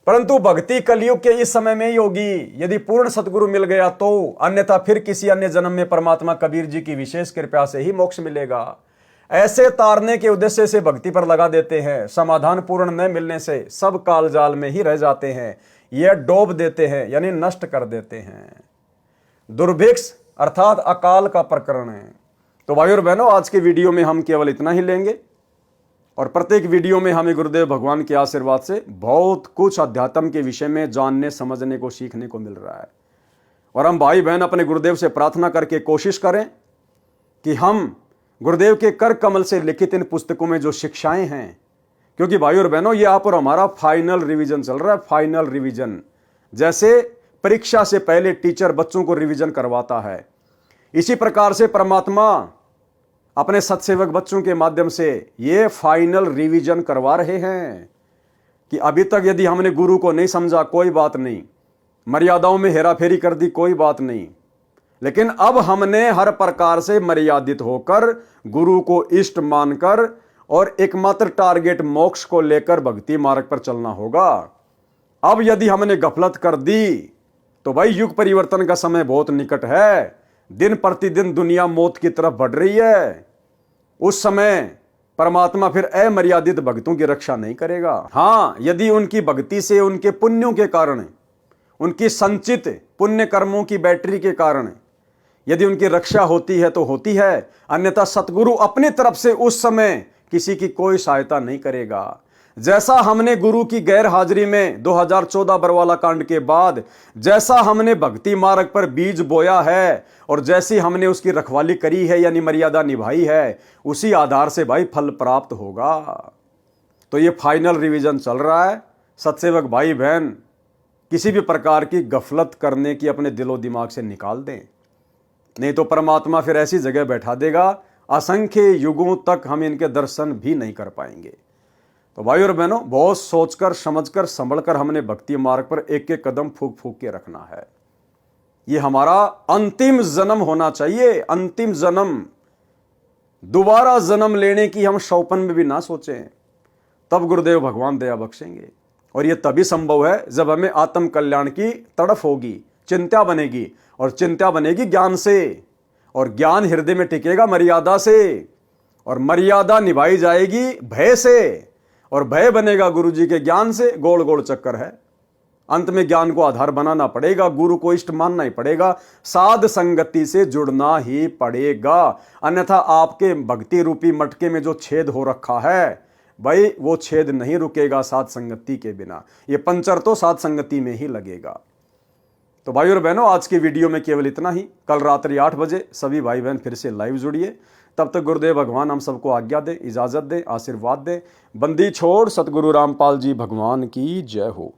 परंतु भक्ति कलयुग के इस समय में ही होगी, यदि पूर्ण सतगुरु मिल गया तो, अन्यथा फिर किसी अन्य जन्म में परमात्मा कबीर जी की विशेष कृपा से ही मोक्ष मिलेगा। ऐसे तारने के उद्देश्य से भक्ति पर लगा देते हैं, समाधान पूर्ण न मिलने से सब काल जाल में ही रह जाते हैं, यह डोब देते हैं यानी नष्ट कर देते हैं। दुर्भिक्ष अर्थात अकाल का प्रकरण है। तो भाई और बहनों, आज के वीडियो में हम केवल इतना ही लेंगे, और प्रत्येक वीडियो में हमें गुरुदेव भगवान के आशीर्वाद से बहुत कुछ अध्यात्म के विषय में जानने समझने को सीखने को मिल रहा है। और हम भाई बहन अपने गुरुदेव से प्रार्थना करके कोशिश करें कि हम गुरुदेव के कर कमल से लिखित इन पुस्तकों में जो शिक्षाएं हैं, क्योंकि भाई और बहनों ये आप और हमारा फाइनल रिवीजन चल रहा है। फाइनल रिवीजन, जैसे परीक्षा से पहले टीचर बच्चों को रिवीजन करवाता है, इसी प्रकार से परमात्मा अपने सत्सेवक बच्चों के माध्यम से ये फाइनल रिवीजन करवा रहे हैं कि अभी तक यदि हमने गुरु को नहीं समझा कोई बात नहीं, मर्यादाओं में हेराफेरी कर दी कोई बात नहीं, लेकिन अब हमने हर प्रकार से मर्यादित होकर गुरु को इष्ट मानकर और एकमात्र टारगेट मोक्ष को लेकर भक्ति मार्ग पर चलना होगा। अब यदि हमने गफलत कर दी तो भाई युग परिवर्तन का समय बहुत निकट है, दिन प्रतिदिन दुनिया मौत की तरफ बढ़ रही है। उस समय परमात्मा फिर अमर्यादित भक्तों की रक्षा नहीं करेगा। हां, यदि उनकी भक्ति से, उनके पुण्यों के कारण, उनकी संचित पुण्य कर्मों की बैटरी के कारण यदि उनकी रक्षा होती है तो होती है, अन्यथा सतगुरु अपनी तरफ से उस समय किसी की कोई सहायता नहीं करेगा। जैसा हमने गुरु की गैर हाजिरी में 2014 बरवाला कांड के बाद जैसा हमने भक्ति मार्ग पर बीज बोया है और जैसी हमने उसकी रखवाली करी है यानी मर्यादा निभाई है, उसी आधार से भाई फल प्राप्त होगा। तो ये फाइनल रिवीजन चल रहा है। सत्सेवक भाई बहन किसी भी प्रकार की गफलत करने की अपने दिलो दिमाग से निकाल दें, नहीं तो परमात्मा फिर ऐसी जगह बैठा देगा असंख्य युगों तक हम इनके दर्शन भी नहीं कर पाएंगे। तो भाई और बहनों, बहुत सोचकर समझकर संभलकर हमने भक्ति मार्ग पर एक एक कदम फूक फूक के रखना है। ये हमारा अंतिम जन्म होना चाहिए, अंतिम जन्म। दोबारा जन्म लेने की हम शौपन में भी ना सोचें, तब गुरुदेव भगवान दया बख्शेंगे। और यह तभी संभव है जब हमें आत्म कल्याण की तड़फ होगी, चिंता बनेगी, और चिंता बनेगी ज्ञान से, और ज्ञान हृदय में टिकेगा मर्यादा से, और मर्यादा निभाई जाएगी भय से, और भय बनेगा गुरु जी के ज्ञान से। गोल गोल चक्कर है। अंत में ज्ञान को आधार बनाना पड़ेगा, गुरु को इष्ट मानना ही पड़ेगा, साध संगति से जुड़ना ही पड़ेगा। अन्यथा आपके भक्ति रूपी मटके में जो छेद हो रखा है भाई, वो छेद नहीं रुकेगा साध संगति के बिना। ये पंचर तो साध संगति में ही लगेगा। तो भाई और बहनों, आज की वीडियो में केवल इतना ही। कल रात्रि 8 बजे सभी भाई बहन फिर से लाइव जुड़िए। तब तक गुरुदेव भगवान हम सबको आज्ञा दे, इजाजत दे, आशीर्वाद दे। बंदी छोड़ सतगुरु रामपाल जी भगवान की जय हो।